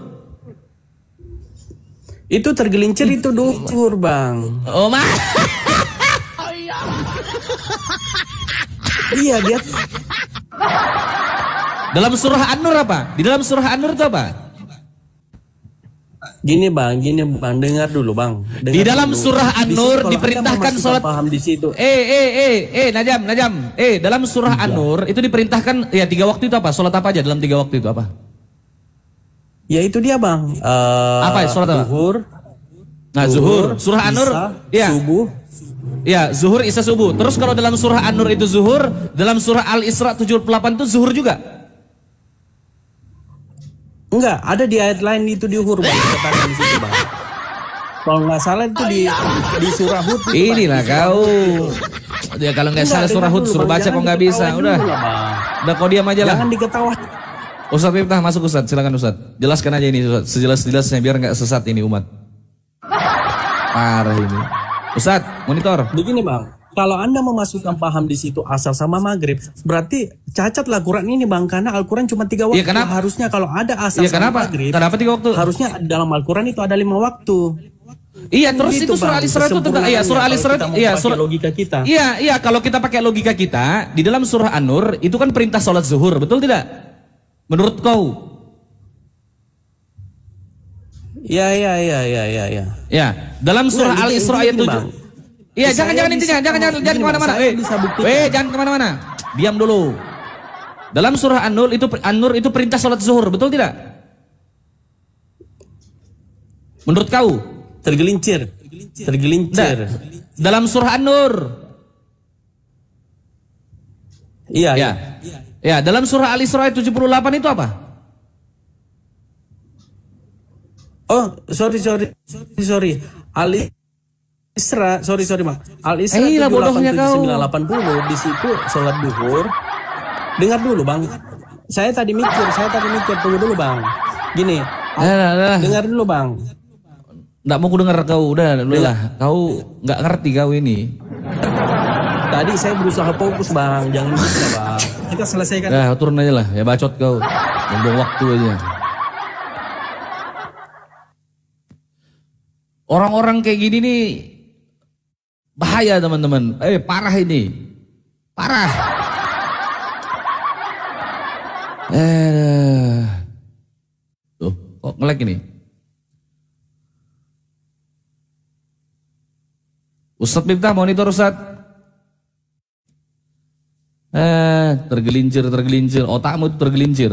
Itu tergelincir itu duhur Bang. Oh, Iya dia. Dalam surah An-Nur apa? Di dalam surah An-Nur itu apa? Gini bang, dengar dulu bang. Di dalam surah An-Nur diperintahkan sholat. Paham di situ. Najam. Dalam surah An-Nur itu diperintahkan ya 3 waktu itu apa? Sholat apa aja dalam 3 waktu itu apa? Ya itu dia bang. Apa sholat apa? Zuhur. Nah zuhur. Surah An-Nur. Ya. Subuh. Ya zuhur, isya, subuh. Terus kalau dalam surah An-Nur itu zuhur, dalam surah Al-Isra 78 itu zuhur juga. Enggak, ada di ayat lain itu di Hur bang, dikatakan di situ bang. Kalau nggak salah itu di surah Hud. Inilah kau. Ya kalau nggak salah surah Hud suruh baca kok nggak bisa. Udah kau diam aja lah. Jangan diketawain. Ustadz Miftah masuk Ustadz, silakan Ustadz. Jelaskan aja ini Ustadz, sejelas-jelasnya biar nggak sesat ini umat. Parah ini. Ustadz, monitor. Begini bang. Kalau Anda memasukkan paham di situ asar sama maghrib, berarti cacatlah Quran ini bang, karena Al-Quran cuma 3 waktu. Ya, kenapa? Harusnya kalau ada asar sama maghrib, kenapa 3 waktu? Harusnya dalam Al-Quran itu ada 5 waktu. Iya, terus itu surah Al-Isra itu tentang surah Al-Isra surah logika kita. Iya, kalau kita pakai logika kita, di dalam surah An-Nur itu kan perintah sholat zuhur, betul tidak? Menurut kau? Ya. Ya, dalam surah Al-Isra ayat 7. Iya, jangan intinya, jangan kemana-mana. Jangan kemana-mana. Diam dulu. Dalam surah An-Nur itu perintah sholat zuhur, betul tidak? Menurut kau? Tergelincir. Nah, dalam surah An-Nur. Iya. Ya, dalam surah Al-Isra 78 itu apa? Oh, sorry. Al-Isra, sorry bang. Al-Isra 980 di situ sholat duhur. Dengar dulu bang. Saya tadi mikir, tunggu dulu bang. Gini, dengar dulu bang. Nggak mau ku dengar kau, udah lah. Kau nggak ngerti kau ini. Tadi saya berusaha fokus bang, jangan bisa bang. Kita selesaikan. Nah, turun aja lah, ya bacot kau. Buang waktu aja. Orang-orang kayak gini nih bahaya teman-teman. Parah ini. Parah. Tuh, kok nge-lag ini? Ustadz Miftah, monitor Ustadz. Tergelincir. Otakmu itu tergelincir.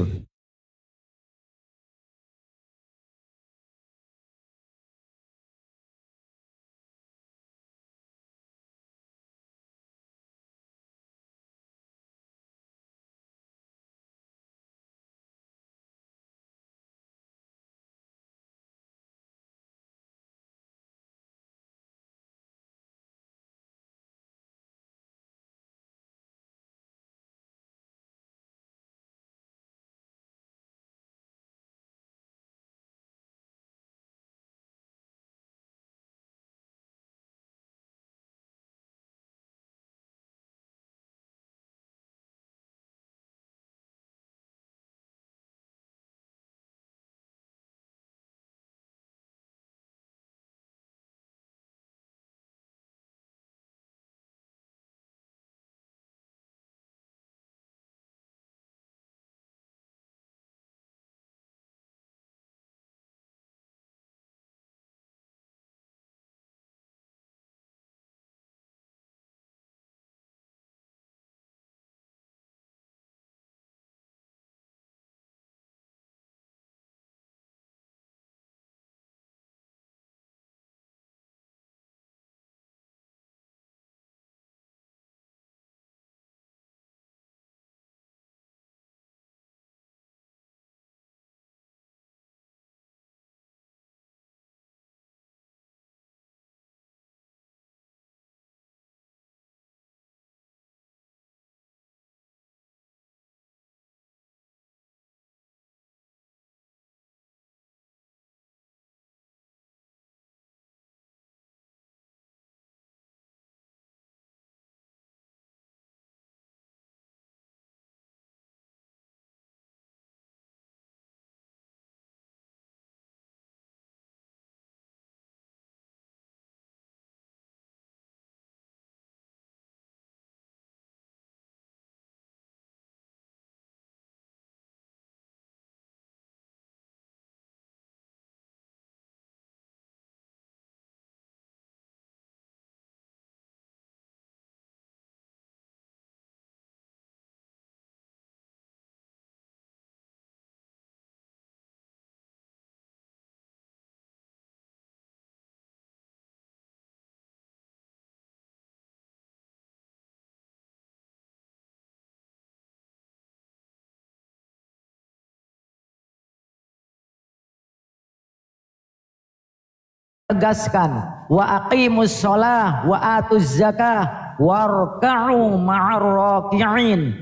tegaskan, wa aqimus shalah wa atuz zakah warka'u ma'ar raki'in.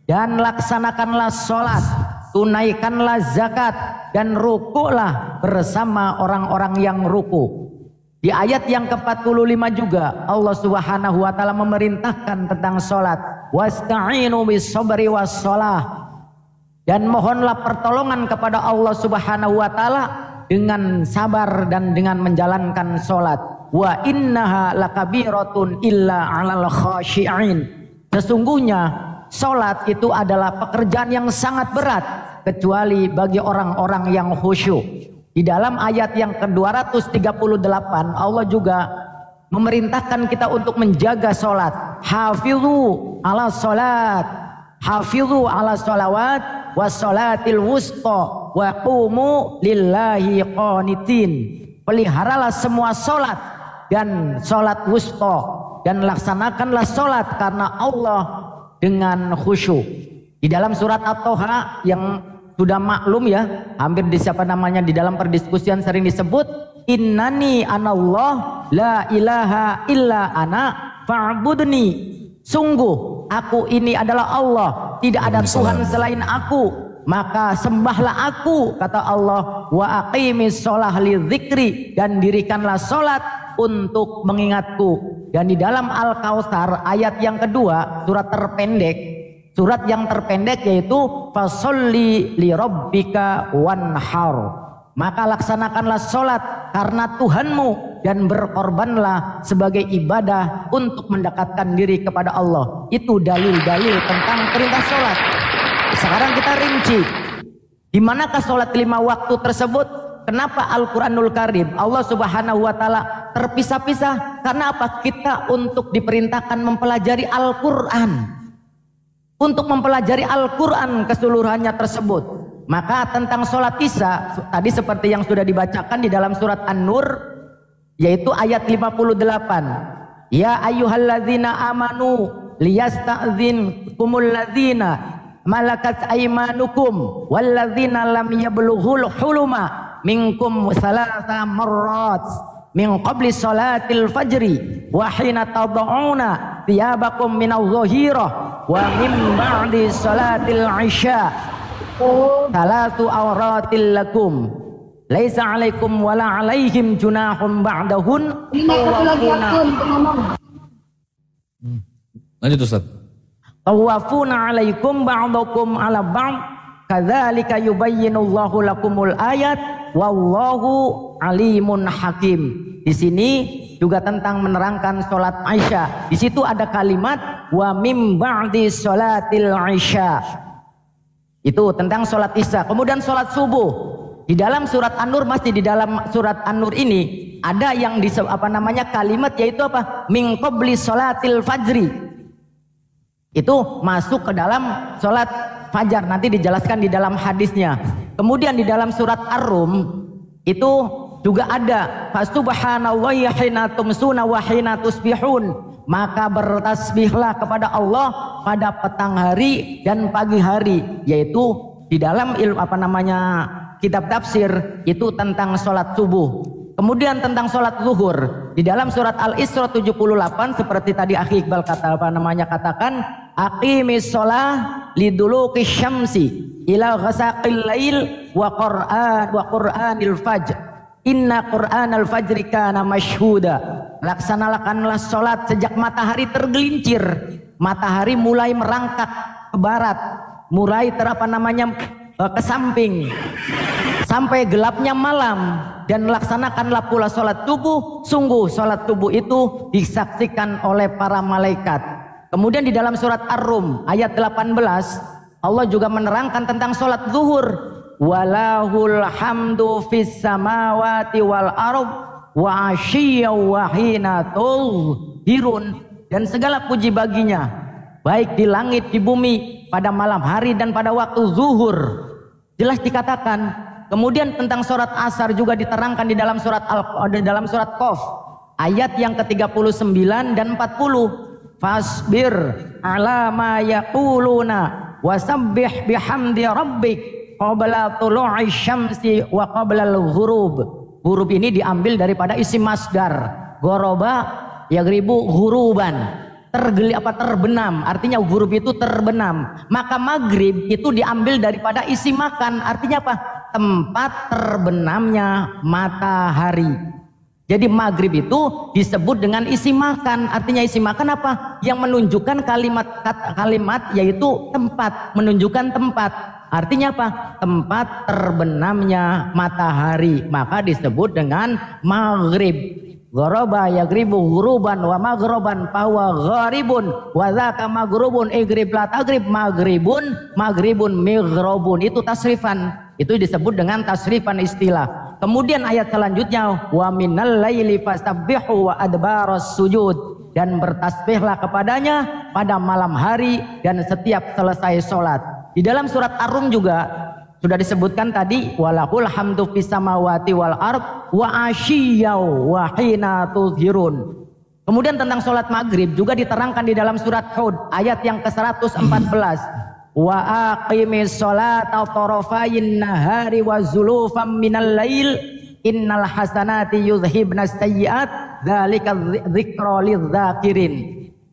Dan laksanakanlah sholat, tunaikanlah zakat, dan rukuklah bersama orang-orang yang ruku. Di ayat yang ke-45 juga Allah Subhanahu wa taala memerintahkan tentang sholat, wasta'inu bis sabri was shalah, dan mohonlah pertolongan kepada Allah Subhanahu wa taala dengan sabar dan dengan menjalankan sholat. Wa innaha lakabiratun illa 'alal khashi'in. Sesungguhnya sholat itu adalah pekerjaan yang sangat berat kecuali bagi orang-orang yang khusyuk. Di dalam ayat yang ke-238 Allah juga memerintahkan kita untuk menjaga sholat. Hafizu ala sholat, hafizu ala sholawat was sholatil wusta wa qumu lillahi qanitin. Peliharalah semua sholat dan sholat wusta, dan laksanakanlah sholat karena Allah dengan khusyuk. Di dalam surat At-Toha yang sudah maklum ya, hampir di dalam perdiskusian sering disebut, innani anallah la ilaha illa ana fa'budni. Sungguh aku ini adalah Allah, tidak ada Tuhan selain aku, maka sembahlah aku, kata Allah. Wa aqimis sholah li dzikri, dan dirikanlah sholat untuk mengingatku. Dan di dalam Al-Kautsar ayat yang kedua, surat yang terpendek yaitu fasolli li rabbika wanhar, maka laksanakanlah sholat karena Tuhanmu dan berkorbanlah sebagai ibadah untuk mendekatkan diri kepada Allah. Itu dalil-dalil tentang perintah sholat. Sekarang kita rinci, di manakah sholat 5 waktu tersebut? Kenapa Al-Quranul Karim Allah Subhanahu wa taala terpisah-pisah? Karena apa? Kita untuk diperintahkan mempelajari Al-Quran, untuk mempelajari Al-Quran keseluruhannya tersebut. Maka tentang sholat isya tadi seperti yang sudah dibacakan di dalam surat An-Nur, yaitu ayat 58. Ya ayyuhalladzina amanu liyasta'dzinkumul ladzina malakat aymanukum walladzina lam yablughul huluma minkum salasa marrat min qabli salatil fajri wa hina tad'una thiyabakum minadh dhahirah wa min ba'di salatil isya salatu awratil lakum laisa 'alaikum wala 'alaihim junahum ba'dahun. Lanjut Ustaz. Tawafuna 'alaikum ba'dakum 'ala ba'd kadzalika yubayyinullahu lakumul ayat wallahu alimun hakim. Di sini juga tentang menerangkan sholat Isya. Di situ ada kalimat wa mim ba'di sholatil Isya. Itu tentang sholat Isya. Kemudian sholat subuh. Di dalam surat An-Nur, masih di dalam surat An-Nur ini ada yang kalimat yaitu apa? Min qabli sholatil fajri. Itu masuk ke dalam sholat fajar, nanti dijelaskan di dalam hadisnya. Kemudian di dalam surat Ar-Rum itu juga ada fasubhanallahi hina tumsuna wa hina tusbihun, maka bertasbihlah kepada Allah pada petang hari dan pagi hari. Yaitu di dalam kitab tafsir itu tentang sholat subuh. Kemudian tentang sholat zuhur di dalam surat Al-Isra 78 seperti tadi Akhi Iqbal katakan aqimis sholah liduluki syamsi ila ghasaqil lail wa qur'anil fajr inna qur'anal fajri kana mashhuda. Laksanakanlah sholat sejak matahari tergelincir, matahari mulai merangkak ke barat, mulai ke samping sampai gelapnya malam, dan laksanakanlah pula sholat subuh. Sungguh sholat subuh itu disaksikan oleh para malaikat. Kemudian di dalam surat Ar-Rum ayat 18 Allah juga menerangkan tentang sholat zuhur. Walahul hamdu fis samawati wal ard wa asyiya wa hina tuzhirun, dan segala puji baginya baik di langit di bumi pada malam hari dan pada waktu zuhur. Jelas dikatakan. Kemudian tentang surat Asar juga diterangkan di dalam surat Qaf ayat yang ke-39 dan 40. Fasbir ala ma yaquluna wasabbih bihamdi rabbik qabla tulu'i syamsi wa qabla al-ghurub Huruf ini diambil daripada isim masdar. Goroba yagribu huruban. Terbenam, artinya huruf itu terbenam. Maka maghrib itu diambil daripada isi makan, artinya apa? Tempat terbenamnya matahari. Jadi maghrib itu disebut dengan isi makan, artinya isi makan apa? Yang menunjukkan kalimat yaitu tempat, menunjukkan tempat. Artinya apa? Tempat terbenamnya matahari, maka disebut dengan maghrib. Ghoroba yagribu ghuruban wa maghroban fahuwa gharibun wa dzaka maghrubun igrib la tagrib maghribun mighrobun. Itu tasrifan, itu disebut dengan tasrifan istilah. Kemudian ayat selanjutnya wa minal laili fastabbihu wa adbaras sujud, dan bertasbihlah kepadanya pada malam hari dan setiap selesai sholat. Di dalam surat Ar-Rum juga sudah disebutkan tadi, walahul hamdu fis samawati wal ard wa asyiyau wa hina tudhirun. Kemudian tentang sholat maghrib juga diterangkan di dalam surat Hud ayat yang ke-114. Wa aqimis sholata tarafayin nahari wa zulufam minal lail innal hasanati yudhibnas sayyiat dzalika dzikra lidzakirin.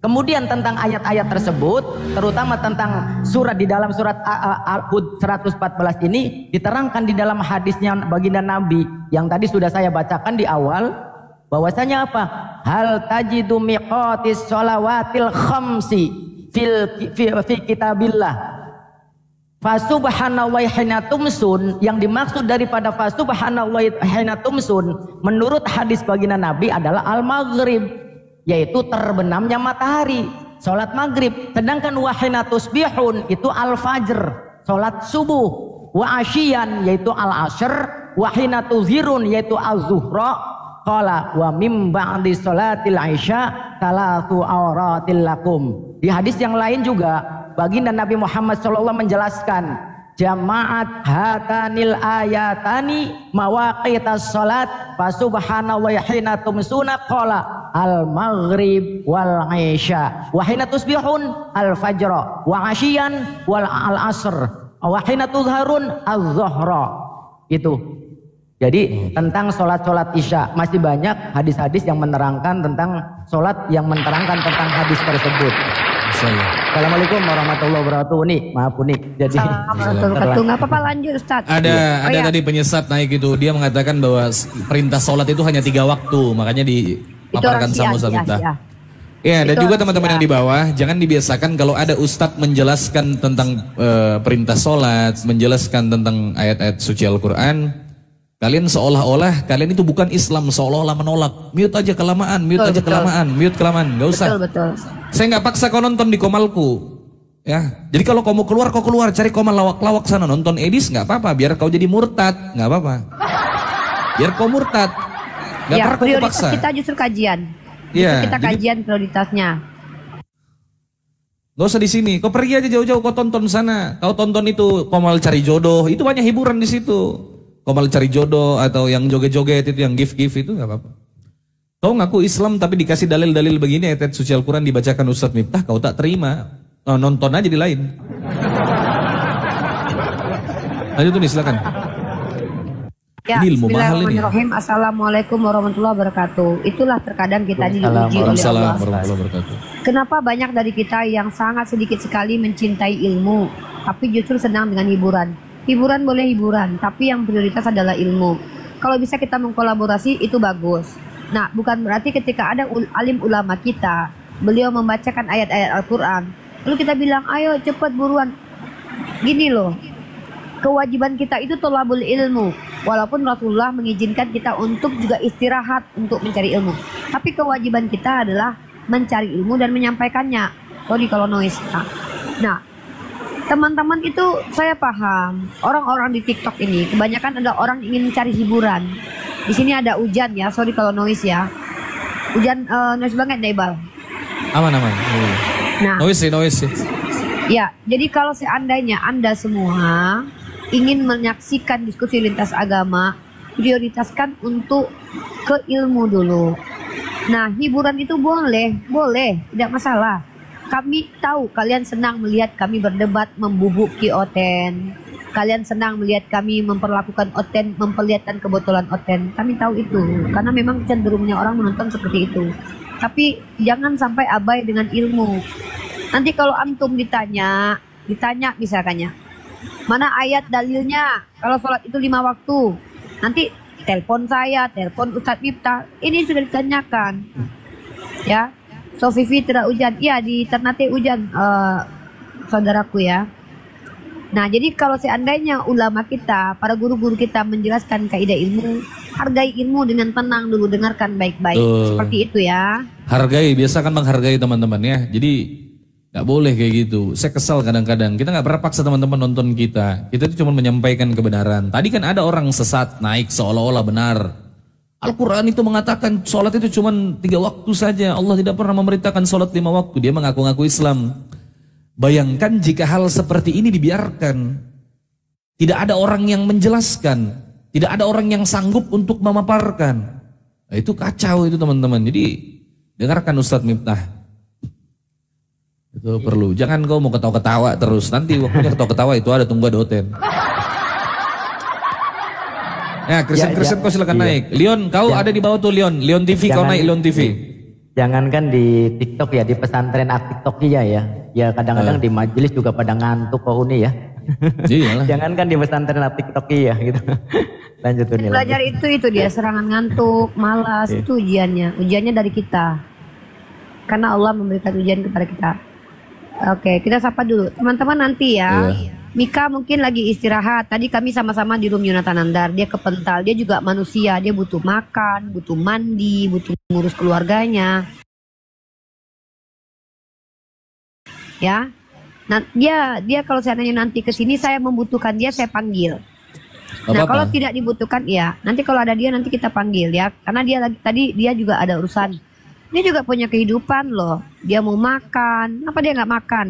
Kemudian tentang ayat-ayat tersebut, terutama tentang surat di dalam surat Hud 114 ini diterangkan di dalam hadisnya baginda Nabi yang tadi sudah saya bacakan di awal, bahwasanya apa? Hal tajidu miqatis sholawatil khamsi fi kitabillah. Fasubhanallahi hina tumsun, yang dimaksud daripada fasubhanallahi hina tumsun menurut hadis baginda Nabi adalah al-maghrib, yaitu terbenamnya matahari, sholat maghrib. Sedangkan wahina tusbihun itu al-fajr, sholat subuh. Wa asyian yaitu al-asr, wahina tuzhirun yaitu al-zuhra. Qala wa mim ba'di sholatil isya talatu auratil lakum. Di hadis yang lain juga baginda Nabi Muhammad SAW menjelaskan, jamaat hatanil ayatani mawaqitas sholat fasubhanallahi hina tumsuna qala al maghrib wal isya wa hina tusbihun al fajr wa asyian wal al asr wa hina tuzharun al zuhra. Itu jadi tentang sholat-sholat isya masih banyak hadis-hadis yang menerangkan tentang sholat, yang menerangkan tentang hadis tersebut. Assalamualaikum warahmatullahi wabarakatuh. Nih, maaf nih. Jadi nggak apa-apa, lanjut Ustaz. Ada tadi penyesat naik itu, dia mengatakan bahwa perintah sholat itu hanya 3 waktu, makanya dipaparkan sama Ustaz Miftah. Ya, dan juga teman-teman yang di bawah, jangan dibiasakan kalau ada ustadz menjelaskan tentang perintah sholat, menjelaskan tentang ayat-ayat suci Al-Quran, kalian seolah-olah kalian itu bukan Islam, seolah-olah menolak. Mute aja kelamaan, mute kelamaan, nggak usah. Betul. Saya nggak paksa kau nonton di komalku, ya. Jadi kalau kau mau keluar, kau keluar, cari komal lawak-lawak sana, nonton edis nggak apa-apa, biar kau jadi murtad, nggak apa-apa. Biar kau murtad, nggak ya, pernah kau paksa. Kita justru kajian, Ya, kita kajian prioritasnya. Gak usah di sini, kau pergi aja jauh-jauh, kau tonton sana, kau tonton itu komal cari jodoh, itu banyak hiburan di situ. Komal cari jodoh atau yang joget-joget itu, yang gift-gift itu nggak apa-apa. Kau ngaku Islam tapi dikasih dalil-dalil begini, ayat suci Al-Quran dibacakan Ustadz Miftah, kau tak terima, nonton aja di lain. Lanjut tuh nih, silakan. Ya, ilmu mahal ini. Bismillahirrahmanirrahim. Assalamualaikum warahmatullahi wabarakatuh. Itulah terkadang kita diuji oleh Allah. Warahmatullahi wabarakatuh. Kenapa banyak dari kita yang sangat sedikit sekali mencintai ilmu, tapi justru senang dengan hiburan. Hiburan boleh hiburan, tapi yang prioritas adalah ilmu. Kalau bisa kita mengkolaborasi itu bagus. Nah, bukan berarti ketika ada alim ulama kita, beliau membacakan ayat-ayat Al-Quran, lalu kita bilang, ayo cepat buruan. Gini loh, kewajiban kita itu tolabul ilmu. Walaupun Rasulullah mengizinkan kita untuk juga istirahat untuk mencari ilmu. Tapi kewajiban kita adalah mencari ilmu dan menyampaikannya. Sorry kalau noise. Nah, teman-teman itu saya paham, orang-orang di TikTok ini kebanyakan ada orang ingin mencari hiburan. Di sini ada hujan ya, sorry kalau noise ya. Hujan noise banget Daibal. Aman. Nah, noise sih. Ya, jadi kalau seandainya Anda semua ingin menyaksikan diskusi lintas agama, prioritaskan untuk ke ilmu dulu. Nah, hiburan itu boleh, tidak masalah. Kami tahu kalian senang melihat kami berdebat membubuki Oten, kalian senang melihat kami memperlakukan oten, memperlihatkan kebotolan oten. Kami tahu itu, karena memang cenderungnya orang menonton seperti itu. Tapi jangan sampai abai dengan ilmu. Nanti kalau antum ditanya misalkannya, mana ayat dalilnya kalau sholat itu 5 waktu. Nanti telepon saya, telepon Ustadz Miftah, ini sudah ditanyakan. Ya, Sofifi tidak hujan. Iya, di Ternate hujan, saudaraku ya. Nah, jadi kalau seandainya ulama kita, para guru-guru kita menjelaskan kaidah ilmu, hargai ilmu dengan tenang dulu, dengarkan baik-baik. Seperti itu ya. Hargai, biasakan menghargai teman-teman ya. Jadi nggak boleh kayak gitu. Saya kesal kadang-kadang. Kita nggak pernah paksa teman-teman nonton kita. Kita itu cuma menyampaikan kebenaran. Tadi kan ada orang sesat naik seolah-olah benar. Al-Quran itu mengatakan sholat itu cuma 3 waktu saja. Allah tidak pernah memerintahkan sholat 5 waktu. Dia mengaku-ngaku Islam. Bayangkan jika hal seperti ini dibiarkan. Tidak ada orang yang menjelaskan. Tidak ada orang yang sanggup untuk memaparkan. Nah, itu kacau itu teman-teman. Jadi dengarkan Ustadz Miftah. Itu perlu. Jangan kau mau ketawa-ketawa terus. Nanti waktunya ketawa-ketawa itu ada tunggu ada hotel. Ya, Kristen kau silakan naik. Leon, kau ada di bawah tuh Leon. Leon TV, kau naik Leon TV. Jangankan di TikTok ya, di pesantren TikToknya ya. Ya kadang-kadang di majelis juga pada ngantuk kok Uni ya. Iyalah. Jangankan di pesantren TikToknya ya gitu. Lanjut Uni. Belajar itu dia serangan ngantuk, malas, itu ujiannya. Ujiannya dari kita. Karena Allah memberikan ujian kepada kita. Oke, kita sapa dulu. Teman-teman nanti ya. Mika mungkin lagi istirahat. Tadi kami sama-sama di room Yonatan Andar. Dia kepental, dia juga manusia. Dia butuh makan, butuh mandi, butuh ngurus keluarganya. Ya. Nah, dia kalau seandainya nanti ke sini saya membutuhkan dia, saya panggil. Nah, kalau tidak dibutuhkan ya, nanti kalau ada dia nanti kita panggil ya. Karena dia tadi dia juga ada urusan. Dia juga punya kehidupan loh. Dia mau makan, apa dia nggak makan?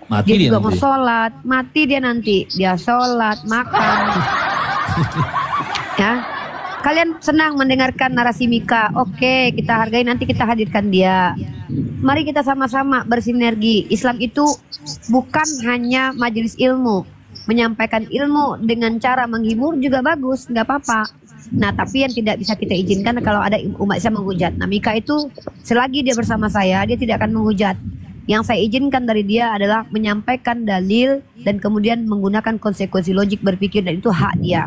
Mati dia juga nanti. mau sholat, mati dia nanti. Dia sholat, makan. Ya, kalian senang mendengarkan narasi Mika. Oke, kita hargai, nanti kita hadirkan dia. Mari kita sama-sama bersinergi. Islam itu bukan hanya majelis ilmu. Menyampaikan ilmu dengan cara menghibur juga bagus, nggak apa-apa. Nah, tapi yang tidak bisa kita izinkan kalau ada umat Islam menghujat. Nah, Mika itu selagi dia bersama saya, dia tidak akan menghujat. Yang saya izinkan dari dia adalah menyampaikan dalil dan kemudian menggunakan konsekuensi logik berpikir, dan itu hak dia.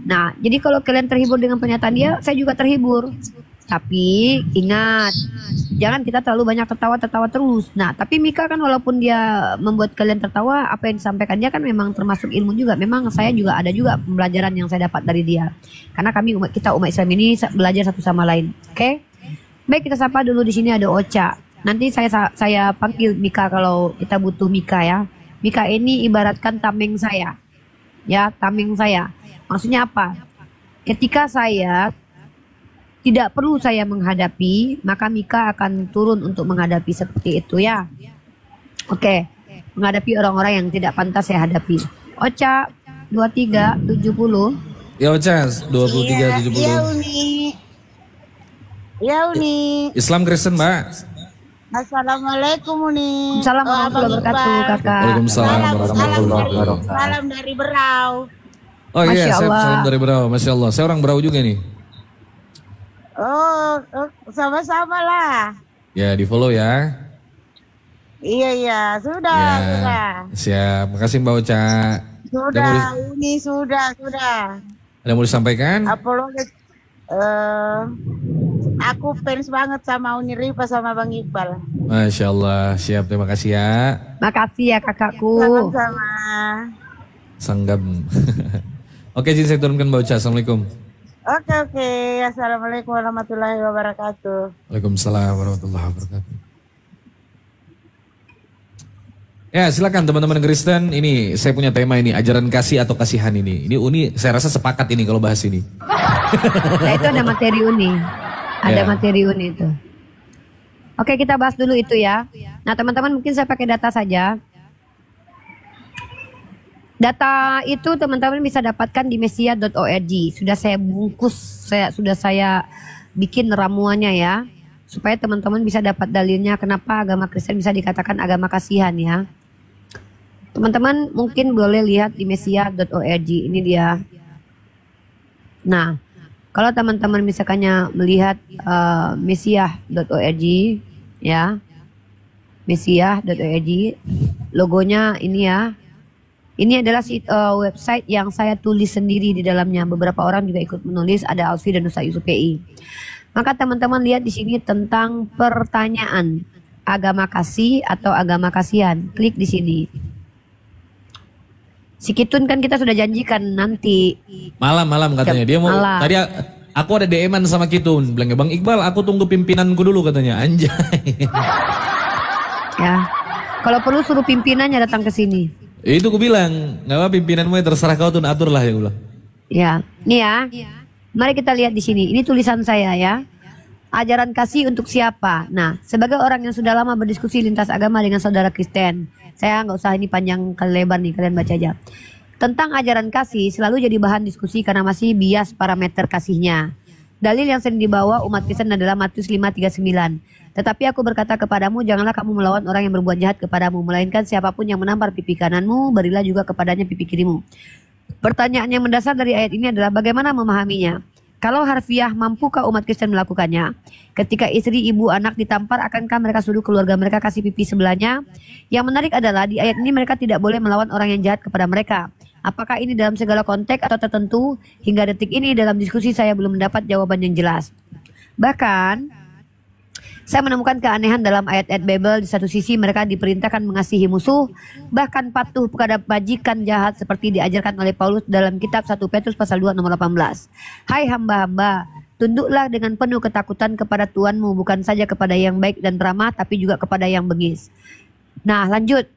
Nah, jadi kalau kalian terhibur dengan pernyataan dia, saya juga terhibur. Tapi ingat, jangan kita terlalu banyak tertawa terus. Nah, tapi Mika kan walaupun dia membuat kalian tertawa, apa yang disampaikan dia kan memang termasuk ilmu juga. Memang saya juga ada juga pembelajaran yang saya dapat dari dia. Karena kita umat Islam ini belajar satu sama lain. Oke? Baik, kita sapa dulu. Di sini ada Ocha. Nanti saya panggil Mika kalau kita butuh Mika ya. Mika ini ibaratkan tameng saya. Ya, tameng saya. Maksudnya apa? Ketika saya tidak perlu saya menghadapi, maka Mika akan turun untuk menghadapi seperti itu ya. Oke. Menghadapi orang-orang yang tidak pantas saya hadapi. Ocha 2370. Ya Ocha 2370. Iya Uni. Ya Uni. Islam Kristen Mbak. Assalamualaikum Uni. Assalamualaikum warahmatullahi wabarakatuh kakak. Waalaikumsalam warahmatullahi wabarakatuh. Salam dari Berau. Oh iya, Masya Allah. salam dari Berau. Masya Allah, saya orang Berau juga nih. Oh, sama-sama lah. Ya, di follow ya. Iya, sudah. Siap, makasih Mbak Ocha. Sudah, Uni sudah. Ada mau disampaikan? Apologi. Aku fans banget sama Uni Rifa sama Bang Iqbal. Masya Allah, siap, terima kasih ya. Makasih ya kakakku. Sama-sama. Sanggam. Oke, jadi saya turunkan Mbak Ocha. Assalamualaikum. Oke. Assalamualaikum warahmatullahi wabarakatuh. Waalaikumsalam warahmatullahi wabarakatuh. Ya, silakan teman-teman Kristen. Ini saya punya tema ini, ajaran kasih atau kasihan ini. Ini Uni saya rasa sepakat ini kalau bahas ini. Nah, itu ada materi Uni. Ada materi Uni itu. Oke, kita bahas dulu itu ya. Nah, teman-teman mungkin saya pakai data saja. Data itu teman-teman bisa dapatkan di mesia.org. Sudah saya bungkus, sudah saya bikin ramuannya ya. Supaya teman-teman bisa dapat dalilnya kenapa agama Kristen bisa dikatakan agama kasihan ya. Teman-teman mungkin boleh lihat di mesia.org, ini dia. Nah, kalau teman-teman misalkannya melihat mesia.org ya, mesia.org, logonya ini ya. Ini adalah website yang saya tulis sendiri di dalamnya. Beberapa orang juga ikut menulis, ada Alfi dan Nusa Yusuf PI. Maka teman-teman lihat di sini tentang pertanyaan agama kasih atau agama kasihan. Klik di sini. Si Kitun kan kita sudah janjikan nanti. Malam katanya. Dia mau malam. Tadi aku ada DM-an sama Kitun. Bilangnya, Bang Iqbal, aku tunggu pimpinanku dulu katanya. Anjay. Ya. Kalau perlu suruh pimpinannya datang ke sini. Itu aku bilang, nggak apa pimpinanmu terserah kau tuh atur lah ya gue. Ya, ini ya. Mari kita lihat di sini. Ini tulisan saya ya. Ajaran kasih untuk siapa? Nah, sebagai orang yang sudah lama berdiskusi lintas agama dengan saudara Kristen, saya nggak usah ini panjang kali lebar nih, kalian baca aja. Tentang ajaran kasih selalu jadi bahan diskusi karena masih bias parameter kasihnya. Dalil yang sering dibawa umat Kristen adalah Matius 5:39. Tetapi aku berkata kepadamu, janganlah kamu melawan orang yang berbuat jahat kepadamu, melainkan siapapun yang menampar pipi kananmu, berilah juga kepadanya pipi kirimu. Pertanyaan yang mendasar dari ayat ini adalah bagaimana memahaminya? Kalau harfiah, mampukah umat Kristen melakukannya? Ketika istri, ibu, anak ditampar, akankah mereka suruh keluarga mereka kasih pipi sebelahnya? Yang menarik adalah di ayat ini mereka tidak boleh melawan orang yang jahat kepada mereka. Apakah ini dalam segala konteks atau tertentu? Hingga detik ini dalam diskusi saya belum mendapat jawaban yang jelas. Bahkan saya menemukan keanehan dalam ayat-ayat Bible. Di satu sisi mereka diperintahkan mengasihi musuh, bahkan patuh kepada majikan jahat seperti diajarkan oleh Paulus dalam kitab 1 Petrus pasal 2 nomor 18. Hai hamba-hamba, tunduklah dengan penuh ketakutan kepada Tuhanmu, bukan saja kepada yang baik dan ramah, tapi juga kepada yang bengis. Nah lanjut,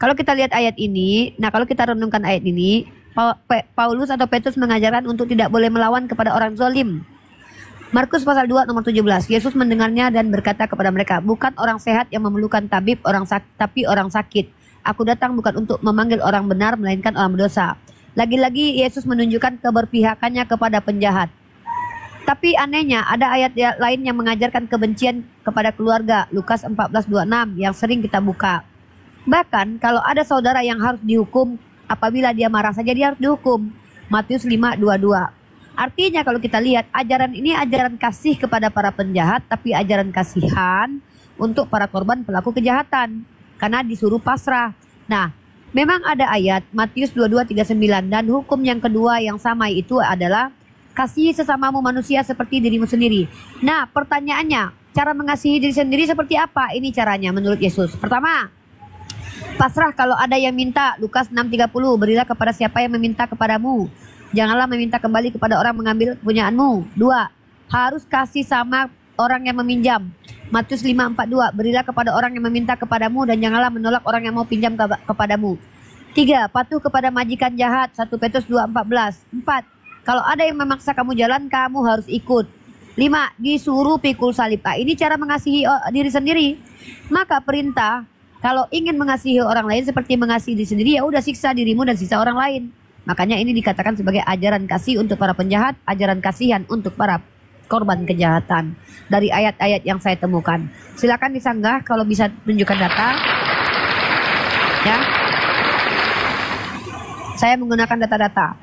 kalau kita lihat ayat ini, kalau kita renungkan ayat ini, Paulus atau Petrus mengajarkan untuk tidak boleh melawan kepada orang zalim. Markus pasal 2 nomor 17. Yesus mendengarnya dan berkata kepada mereka, bukan orang sehat yang memerlukan tabib, tapi orang sakit. Aku datang bukan untuk memanggil orang benar, melainkan orang berdosa. Lagi-lagi Yesus menunjukkan keberpihakannya kepada penjahat. Tapi anehnya ada ayat lain yang mengajarkan kebencian kepada keluarga. Lukas 14:26 yang sering kita buka. Bahkan kalau ada saudara yang harus dihukum, apabila dia marah saja dia harus dihukum. Matius 5:22. Artinya kalau kita lihat ajaran ini ajaran kasih kepada para penjahat, tapi ajaran kasihan untuk para korban pelaku kejahatan. Karena disuruh pasrah. Nah, memang ada ayat Matius 22:39 dan hukum yang kedua yang sama itu adalah kasihi sesamamu manusia seperti dirimu sendiri. Nah, pertanyaannya, cara mengasihi diri sendiri seperti apa? Ini caranya menurut Yesus. Pertama, pasrah kalau ada yang minta. Lukas 6:30, berilah kepada siapa yang meminta kepadamu. Janganlah meminta kembali kepada orang mengambil kepunyaanmu. 2. Harus kasih sama orang yang meminjam. Matius 5:42, berilah kepada orang yang meminta kepadamu dan janganlah menolak orang yang mau pinjam kepadamu. 3. Patuh kepada majikan jahat. 1 Petrus 2:14. 4. Kalau ada yang memaksa kamu jalan, kamu harus ikut. 5. Disuruh pikul salib. Ini cara mengasihi diri sendiri. Maka perintah, kalau ingin mengasihi orang lain seperti mengasihi diri sendiri, ya udah siksa dirimu dan siksa orang lain. Makanya ini dikatakan sebagai ajaran kasih untuk para penjahat, ajaran kasihan untuk para korban kejahatan. Dari ayat-ayat yang saya temukan. Silakan disanggah kalau bisa tunjukkan data. Ya. Saya menggunakan data-data.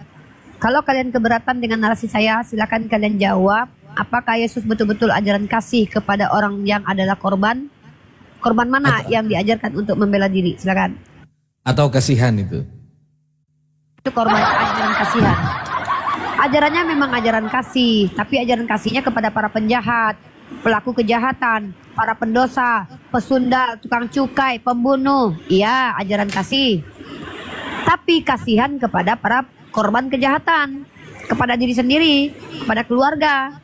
Kalau kalian keberatan dengan narasi saya, silakan kalian jawab. Apakah Yesus betul-betul ajaran kasih kepada orang yang adalah korban? Korban mana yang diajarkan untuk membela diri? Silakan. Atau kasihan itu? Itu korban ajaran kasihan. Ajarannya memang ajaran kasih, tapi ajaran kasihnya kepada para penjahat, pelaku kejahatan, para pendosa, pesundal, tukang cukai, pembunuh. Iya, ajaran kasih. Tapi kasihan kepada para korban kejahatan, kepada diri sendiri, kepada keluarga.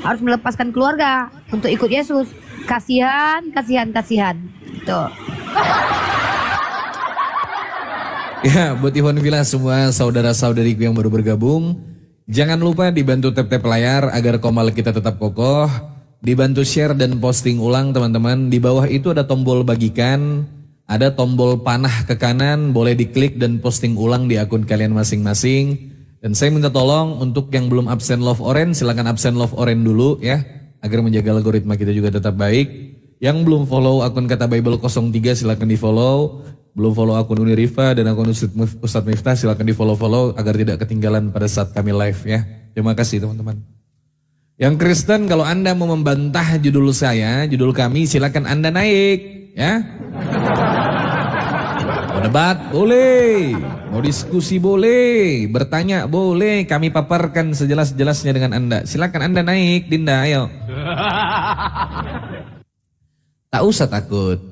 Harus melepaskan keluarga untuk ikut Yesus. Kasihan. Tuh. Ya, buat Ikhwan Fillah semua saudara-saudariku yang baru bergabung, jangan lupa dibantu tap-tap layar agar komal kita tetap kokoh, dibantu share dan posting ulang teman-teman. Di bawah itu ada tombol bagikan, ada tombol panah ke kanan, boleh diklik dan posting ulang di akun kalian masing-masing. Dan saya minta tolong untuk yang belum absen love orange, silakan absen love orange dulu ya, agar menjaga algoritma kita juga tetap baik. Yang belum follow akun Kata Bible 03 silakan di follow. belum follow akun Unirifa dan akun Ustadz Miftah, silakan di follow agar tidak ketinggalan pada saat kami live ya. Terima kasih teman-teman. Yang Kristen, kalau Anda mau membantah judul saya, judul kami, silakan Anda naik ya. Mau debat boleh, mau diskusi boleh, bertanya boleh, kami paparkan sejelas-jelasnya dengan Anda. Silakan Anda naik, Dinda, ayo. Tak usah takut.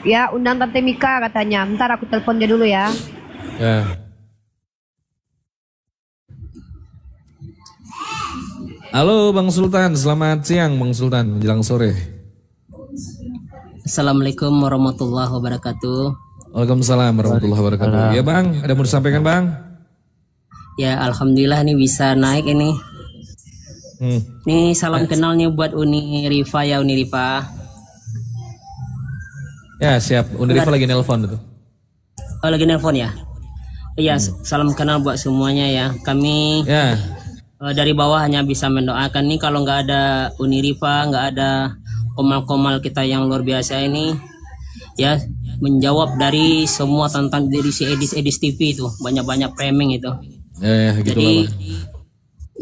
Ya, undang Tante Mika katanya. Bentar aku telepon dia dulu ya. Ya. Halo Bang Sultan, selamat siang Bang Sultan, menjelang sore. Assalamualaikum warahmatullahi wabarakatuh. Waalaikumsalam warahmatullahi wabarakatuh. Ya Bang, ada mau disampaikan Bang? Ya Alhamdulillah nih bisa naik ini. Nih salam kenalnya buat Uni Rifa ya, Uni Rifa. Ya siap, Unirifa lagi nelpon itu. Oh lagi nelpon ya? Iya, salam kenal buat semuanya ya. Kami ya. Dari bawah hanya bisa mendoakan nih, kalau nggak ada Unirifa, nggak ada komal-komal kita yang luar biasa ini, ya menjawab dari semua tantangan dari si Edis TV itu, banyak-banyak framing itu. Ya gitu. Jadi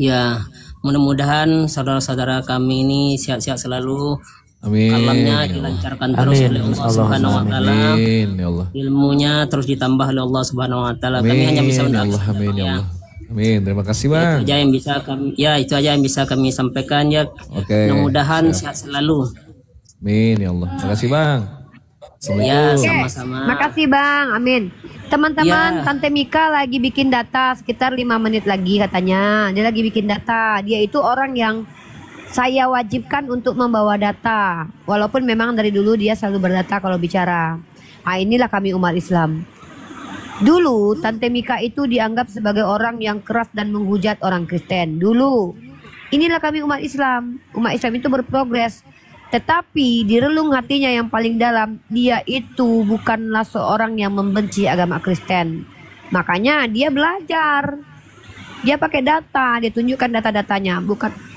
ya mudah-mudahan saudara-saudara kami ini sehat-sehat selalu. Amin. Alamnya dilancarkan terus oleh Allah Subhanahu wa taala. Amin ya Allah. Ilmunya terus ditambah oleh Allah Subhanahu wa taala. Kami hanya bisa mendoakan. Amin ya Allah. Amin. Terima kasih Bang. Itu aja yang bisa kami, ya itu aja yang bisa kami sampaikan ya. Oke. Mudah-mudahan sehat selalu. Amin ya Allah. Terima kasih Bang. Ya sama-sama. Makasih Bang. Amin. Teman-teman, Tante Mika lagi bikin data sekitar 5 menit lagi katanya. Dia lagi bikin data. Dia itu orang yang saya wajibkan untuk membawa data, walaupun memang dari dulu dia selalu berdata kalau bicara. Nah, inilah kami umat Islam. Dulu Tante Mika itu dianggap sebagai orang yang keras dan menghujat orang Kristen. Dulu. Inilah kami umat Islam. Umat Islam itu berprogres. Tetapi di relung hatinya yang paling dalam, dia itu bukanlah seorang yang membenci agama Kristen. Makanya dia belajar. Dia pakai data, dia tunjukkan data-datanya.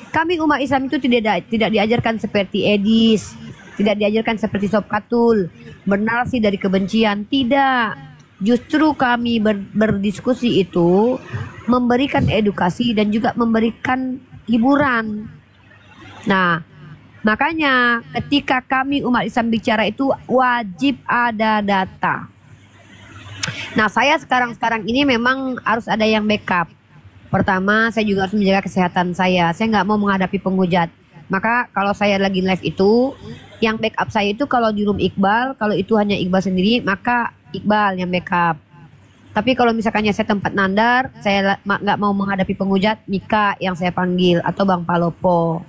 Kami umat Islam itu tidak diajarkan seperti Edis, tidak diajarkan seperti Sob Katul, bernarasi dari kebencian, tidak. Justru kami berdiskusi itu memberikan edukasi dan juga memberikan hiburan. Nah, makanya ketika kami umat Islam bicara itu wajib ada data. Nah, saya sekarang ini memang harus ada yang backup. Pertama, saya juga harus menjaga kesehatan saya. Saya nggak mau menghadapi penghujat. Maka kalau saya lagi live itu, yang backup saya itu kalau di room Iqbal, kalau itu hanya Iqbal sendiri, maka Iqbal yang backup. Tapi kalau misalkannya saya tempat Nandar, saya nggak mau menghadapi penghujat, Mika yang saya panggil atau Bang Palopo.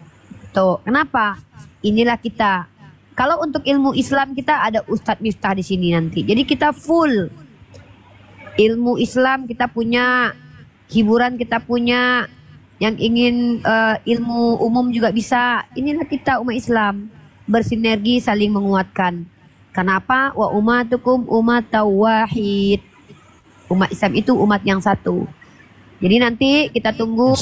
Tuh, kenapa? Inilah kita. Kalau untuk ilmu Islam kita ada Ustadz Miftah di sini nanti. Jadi kita full ilmu Islam kita punya. Hiburan kita punya, yang ingin ilmu umum juga bisa. Inilah kita umat Islam, bersinergi saling menguatkan. Kenapa? Wa ummatukum ummatun wahid. Umat Islam itu umat yang satu. Jadi nanti kita tunggu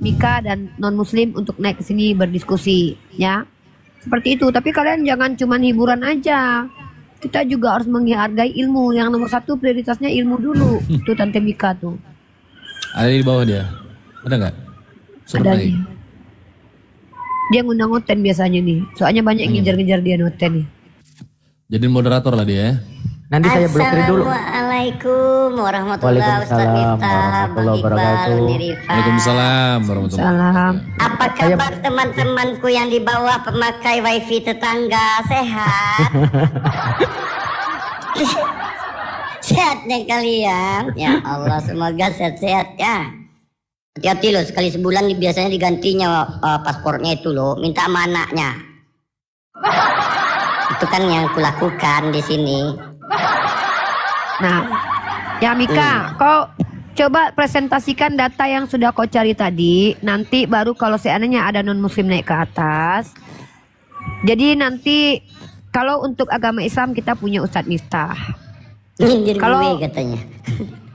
Mika dan non muslim untuk naik ke sini berdiskusi ya. Seperti itu. Tapi kalian jangan cuma hiburan aja. Kita juga harus menghargai ilmu. Yang nomor satu prioritasnya ilmu dulu. Itu Tante Mika tuh. Ada di bawah dia. Ada nggak? Ada nih. Dia ngundang Noten biasanya nih. Soalnya banyak yang ngejar-ngejar dia Noten nih. Jadi moderator lah dia. Nanti saya blokir dulu. Assalamualaikum warahmatullahi wabarakatuh. Bang Iqbal, Unirifa. Waalaikumsalam warahmatullahi wabarakatuh. Apa kabar teman-temanku yang di bawah pemakai wifi tetangga? Sehat? Sehatnya kalian, ya Allah semoga sehat-sehat ya. Hati-hati loh, sekali sebulan biasanya digantinya paspornya itu loh, minta sama anaknya. Itu kan yang kulakukan di sini. Nah, ya Mika, kau coba presentasikan data yang sudah kau cari tadi. Nanti baru kalau seandainya ada non muslim naik ke atas. Jadi nanti kalau untuk agama Islam kita punya Ustadz Miftah. Nyindir kalau gue katanya.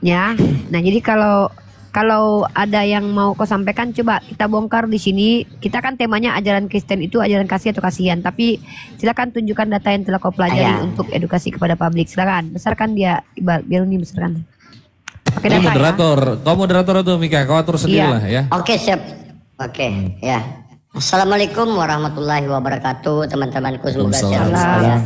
Ya, nah jadi kalau Kalau ada yang mau kau sampaikan, coba kita bongkar di sini. Kita kan temanya ajaran Kristen itu ajaran kasih atau kasihan. Tapi silakan tunjukkan data yang telah kau pelajari untuk edukasi kepada publik. Silakan, besarkan dia, Iqbal. Biar ini besarkan. Pakai data moderator. Ya. Kau moderator itu Mika, kau atur sendiri lah ya. Oke, siap. Oke, ya. Assalamualaikum warahmatullahi wabarakatuh, teman-temanku, semoga sehat ya.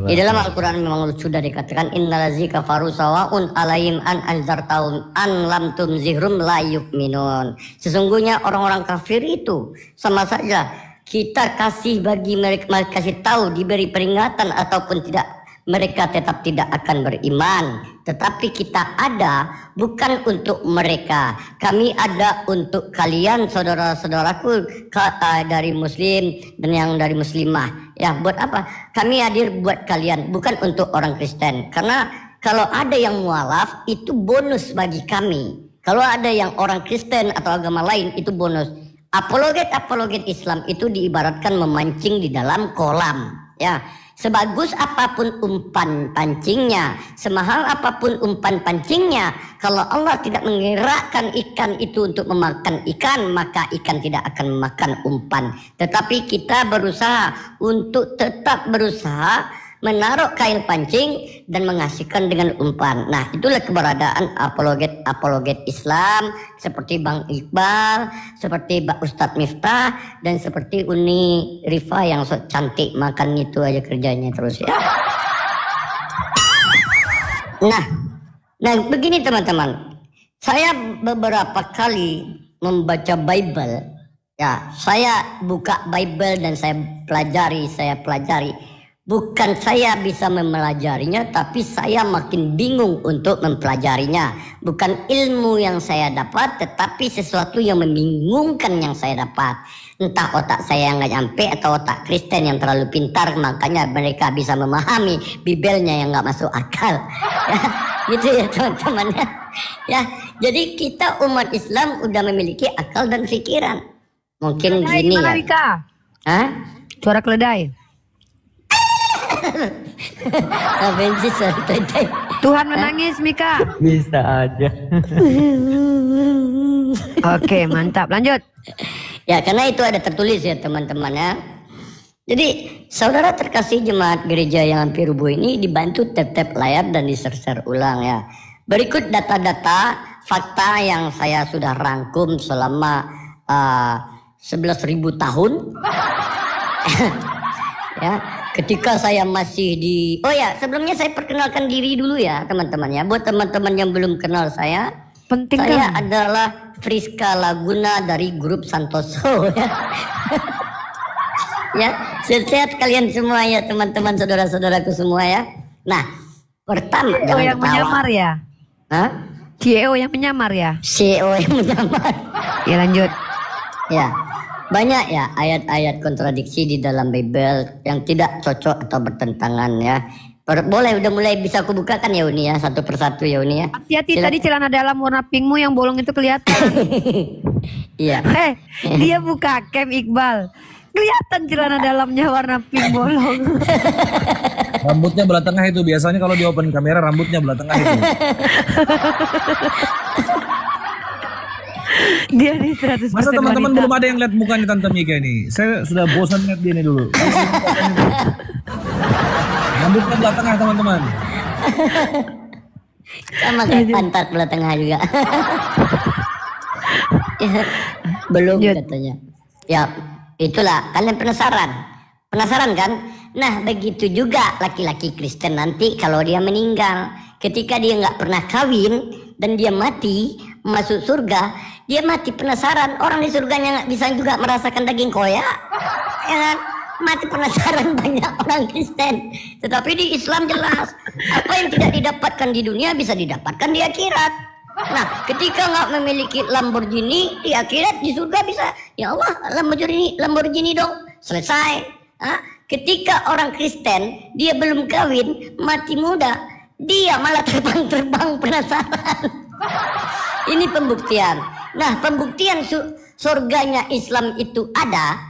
Di dalam Al-Quran memang sudah dikatakan innallazina kafaru sawa'un alaihim an anzartahum an lam tunzihrum la yu'minun. Sesungguhnya orang-orang kafir itu sama saja kita kasih bagi mereka, kasih tahu, diberi peringatan ataupun tidak, mereka tetap tidak akan beriman. Tetapi kita ada bukan untuk mereka. Kami ada untuk kalian, saudara-saudaraku dari muslim dan yang dari muslimah. Ya, buat apa? Kami hadir buat kalian, bukan untuk orang Kristen. Karena kalau ada yang mualaf, itu bonus bagi kami. Kalau ada yang orang Kristen atau agama lain, itu bonus. Apologet Islam itu diibaratkan memancing di dalam kolam. Ya. Sebagus apapun umpan pancingnya, semahal apapun umpan pancingnya, kalau Allah tidak menggerakkan ikan itu untuk memakan ikan, maka ikan tidak akan memakan umpan. Tetapi kita berusaha untuk tetap berusaha menaruh kail pancing dan mengasihkan dengan umpan. Nah, itulah keberadaan apologet Islam seperti Bang Iqbal, seperti Mbak Ustadz Miftah, dan seperti Uni Rifa yang so cantik, makan itu aja kerjanya terus ya. Nah begini teman-teman, saya beberapa kali membaca Bible, ya saya buka Bible dan saya pelajari. Bukan saya bisa mempelajarinya, tapi saya makin bingung untuk mempelajarinya. Bukan ilmu yang saya dapat, tetapi sesuatu yang membingungkan yang saya dapat. Entah otak saya yang nggak nyampe atau otak Kristen yang terlalu pintar, makanya mereka bisa memahami Bibelnya yang nggak masuk akal. Ya, gitu ya teman-teman ya. Ya, jadi kita umat Islam udah memiliki akal dan pikiran. Mungkin keledai gini ya. Rika? Hah? Suara keledai. Tuhan menangis, Mika. Bisa aja. Oke, mantap. Lanjut. Ya, karena itu ada tertulis ya teman-teman ya. Jadi saudara terkasih jemaat gereja yang hampir rubuh ini dibantu tap-tap layar dan di-share ulang ya. Berikut data-data fakta yang saya sudah rangkum selama 11.000 tahun. Ya, ketika saya masih di... Oh ya, sebelumnya saya perkenalkan diri dulu ya teman-teman ya. Buat teman-teman yang belum kenal saya, penting saya kan? Adalah Friska Laguna dari grup Santoso ya. Ya, sehat kalian semua ya teman-teman, saudara-saudaraku semua ya. Nah, pertama CEO yang ketawa. Menyamar ya? Hah? CEO yang menyamar ya? CEO yang menyamar. Ya, lanjut. Ya. Banyak ya ayat-ayat kontradiksi di dalam Bible yang tidak cocok atau bertentangan ya. Boleh, udah mulai bisa aku bukakan ya Uni ya, satu persatu ya Uni ya. Hati-hati, tadi celana dalam warna pinkmu yang bolong itu kelihatan. Iya. Dia buka cam Iqbal. Kelihatan celana dalamnya warna pink bolong. Rambutnya belah tengah itu, biasanya kalau di open kamera rambutnya belah tengah itu. Dia nih 100%. Masa teman-teman belum ada yang lihat mukanya Tante Mika ini? Saya sudah bosan lihat dia ini dulu. Rambutnya belah tengah teman-teman. Sama kayak pantat belah tengah juga. Belum katanya. Ya itulah, kalian penasaran kan? Nah begitu juga laki-laki Kristen nanti kalau dia meninggal, ketika dia nggak pernah kawin dan dia mati masuk surga, dia mati penasaran. Orang di surganya nggak bisa juga merasakan daging koyak, ya kan? Mati penasaran banyak orang Kristen. Tetapi di Islam jelas, apa yang tidak didapatkan di dunia bisa didapatkan di akhirat. Nah, ketika nggak memiliki Lamborghini di akhirat, di surga bisa, ya Allah Lamborghini dong, selesai. Nah, ketika orang Kristen dia belum kawin, mati muda, dia malah terbang penasaran. Ini pembuktian. Nah, pembuktian surganya Islam itu ada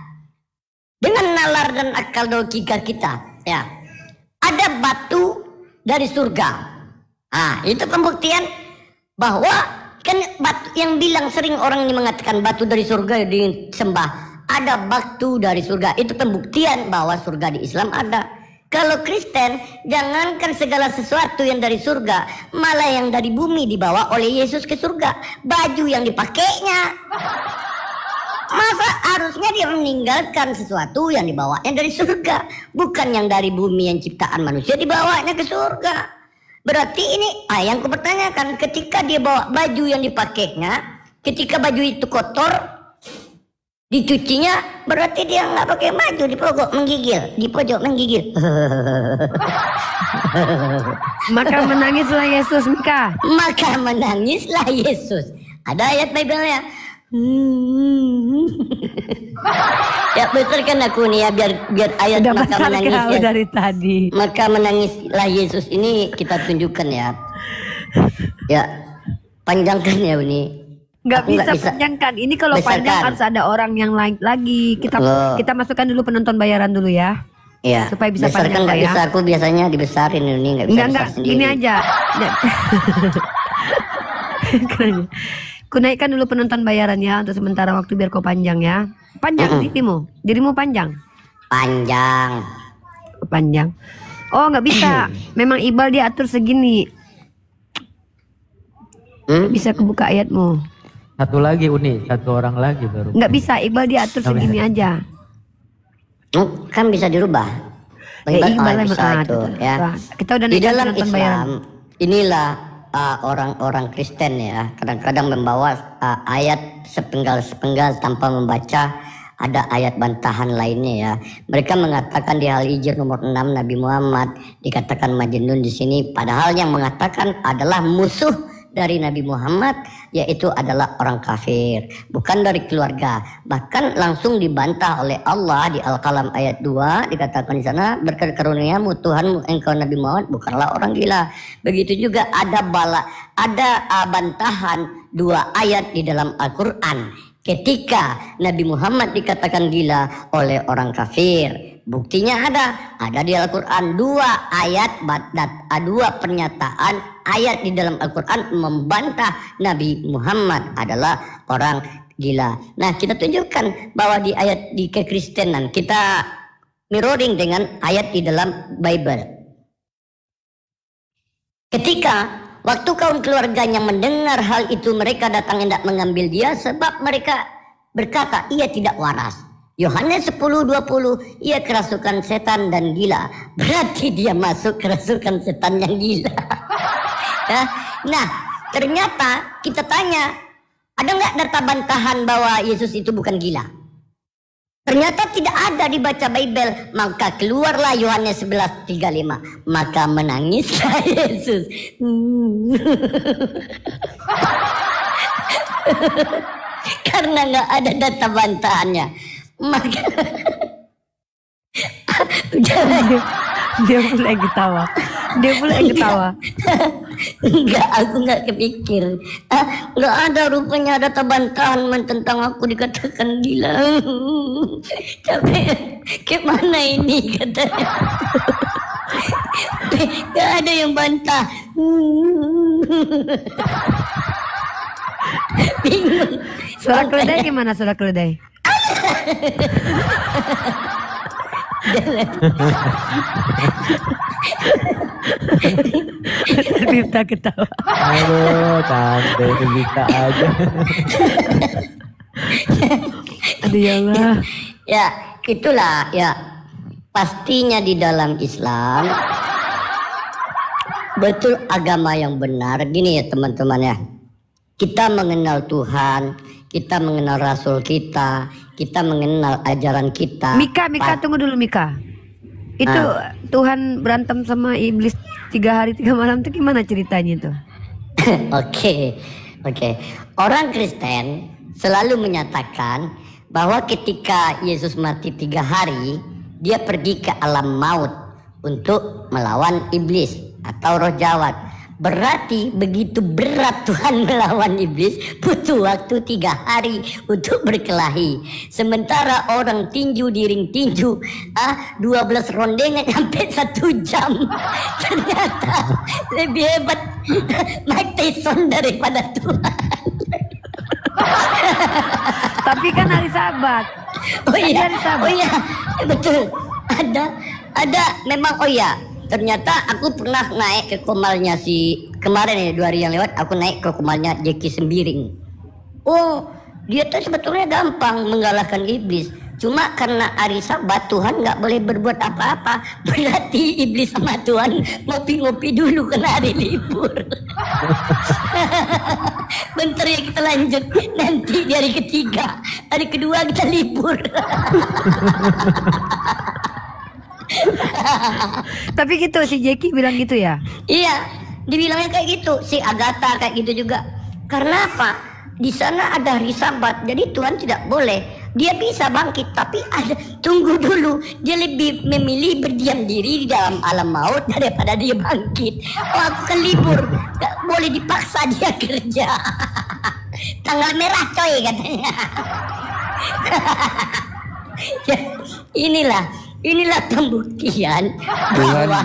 dengan nalar dan akal logika kita. Ya, ada batu dari surga. Ah, itu pembuktian bahwa Kan batu yang bilang sering orang ini mengatakan batu dari surga disembah. Ada batu dari surga. Itu pembuktian bahwa surga di Islam ada. Kalau Kristen, jangankan segala sesuatu yang dari surga, malah yang dari bumi dibawa oleh Yesus ke surga. Baju yang dipakainya. Masa harusnya dia meninggalkan sesuatu yang dibawanya dari surga, bukan yang dari bumi yang ciptaan manusia dibawanya ke surga. Berarti ini yang kupertanyakan, ketika dia bawa baju yang dipakainya, ketika baju itu kotor, dicucinya, berarti dia nggak pakai baju, di pojok menggigil. Maka menangislah Yesus, Mika. Maka menangislah Yesus. Ada ayat Bible-nya. Ya besarkan aku nih ya, biar ayat Udah maka menangis ya. dari tadi. Maka menangislah Yesus ini kita tunjukkan ya. Ya panjangkan ya ini. Nggak bisa panjangkan. Ini kalau panjang harus ada orang yang lain lagi. Kita masukkan dulu penonton bayaran dulu ya. Iya. Supaya bisa panjang nggak ya. bisa, aku biasanya dibesarin ini nggak bisa besar sendiri. Gini aja. Ku naikkan dulu penonton bayarannya untuk sementara waktu biar kau panjang ya. Panjang dirimu panjang. Panjang. Oh nggak bisa. Memang Iqbal dia atur segini. Bisa kebuka ayatmu. Satu lagi Uni, satu orang lagi baru. Nggak bisa, Iqbal dia atur segini aja. Kan bisa dirubah. Iqbal bisa itu, ya. Kita udah di dalam Islam bayaran. Inilah orang-orang Kristen ya, kadang-kadang membawa ayat sepenggal-sepenggal tanpa membaca ada ayat bantahan lainnya ya. Mereka mengatakan di Al-Hijr nomor 6 Nabi Muhammad dikatakan majnun di sini, padahal yang mengatakan adalah musuh dari Nabi Muhammad, yaitu adalah orang kafir, bukan dari keluarga. Bahkan langsung dibantah oleh Allah di Al-Qalam ayat 2, dikatakan di sana, berkat karuniamu Tuhanmu engkau Nabi Muhammad bukanlah orang gila. Begitu juga ada bantahan 2 ayat di dalam Al-Quran ketika Nabi Muhammad dikatakan gila oleh orang kafir. Buktinya ada di Al-Quran 2 ayat, 2 pernyataan ayat di dalam Al-Quran membantah Nabi Muhammad adalah orang gila. Nah kita tunjukkan bahwa di ayat di kekristenan kita mirroring dengan ayat di dalam Bible. Ketika waktu kaum keluarganya mendengar hal itu, mereka datang hendak mengambil dia sebab mereka berkata ia tidak waras. Yohanes 10:20, ia kerasukan setan dan gila. Berarti dia masuk kerasukan setan yang gila. Ya. Nah, ternyata kita tanya, ada nggak data bantahan bahwa Yesus itu bukan gila? Ternyata tidak ada dibaca Bible. Maka keluarlah Yohanes 11:35. Maka menangislah Yesus. Karena nggak ada data bantahannya. Maka dia mulai ketawa. Enggak, aku nggak kepikir. Nggak ada rupanya data bantahan tentang aku dikatakan gila. Tapi gimana ini katanya? Nggak ada yang bantah. Bingung. Suara keledai gimana suara keledai? Terpipta ketawa. Aduh, tante bisa aja. Aduh ya Allah. Ya, itulah ya. Pastinya di dalam Islam betul agama yang benar. Gini ya teman-teman ya. Kita mengenal Tuhan, kita mengenal Rasul kita mengenal ajaran kita. Mika, tunggu dulu Mika. Itu Tuhan berantem sama iblis 3 hari 3 malam itu gimana ceritanya itu? Oke. Orang Kristen selalu menyatakan bahwa ketika Yesus mati 3 hari, dia pergi ke alam maut untuk melawan iblis atau roh jahat. Berarti begitu berat Tuhan melawan iblis, butuh waktu 3 hari untuk berkelahi. Sementara orang tinju di ring tinju 12 ronde sampai 1 jam. Ternyata lebih hebat Mike Tyson daripada Tuhan. Tapi kan hari Sabat. Oh iya, Hari Sabat. oh iya, betul. Ada memang, oh iya. Ternyata aku pernah naik ke komalnya si kemarin ya 2 hari yang lewat, aku naik ke komalnya Jeki Sembiring. Oh, dia tuh sebetulnya gampang mengalahkan iblis. Cuma karena hari Sabat Tuhan nggak boleh berbuat apa-apa. Berarti iblis sama Tuhan ngopi-ngopi dulu karena hari libur. Bentar ya kita lanjut. Nanti di hari ketiga, hari kedua kita libur. Tapi gitu si Jeki bilang gitu ya? Iya, dibilangnya kayak gitu. Si Agatha kayak gitu juga. Karena apa? Di sana ada hari Sabat, jadi Tuhan tidak boleh. Dia bisa bangkit, tapi tunggu dulu. Dia lebih memilih berdiam diri di dalam alam maut daripada dia bangkit. Oh, aku kan libur, gak boleh dipaksa dia kerja. Tanggal merah coy katanya. Ya, inilah pembuktian bahwa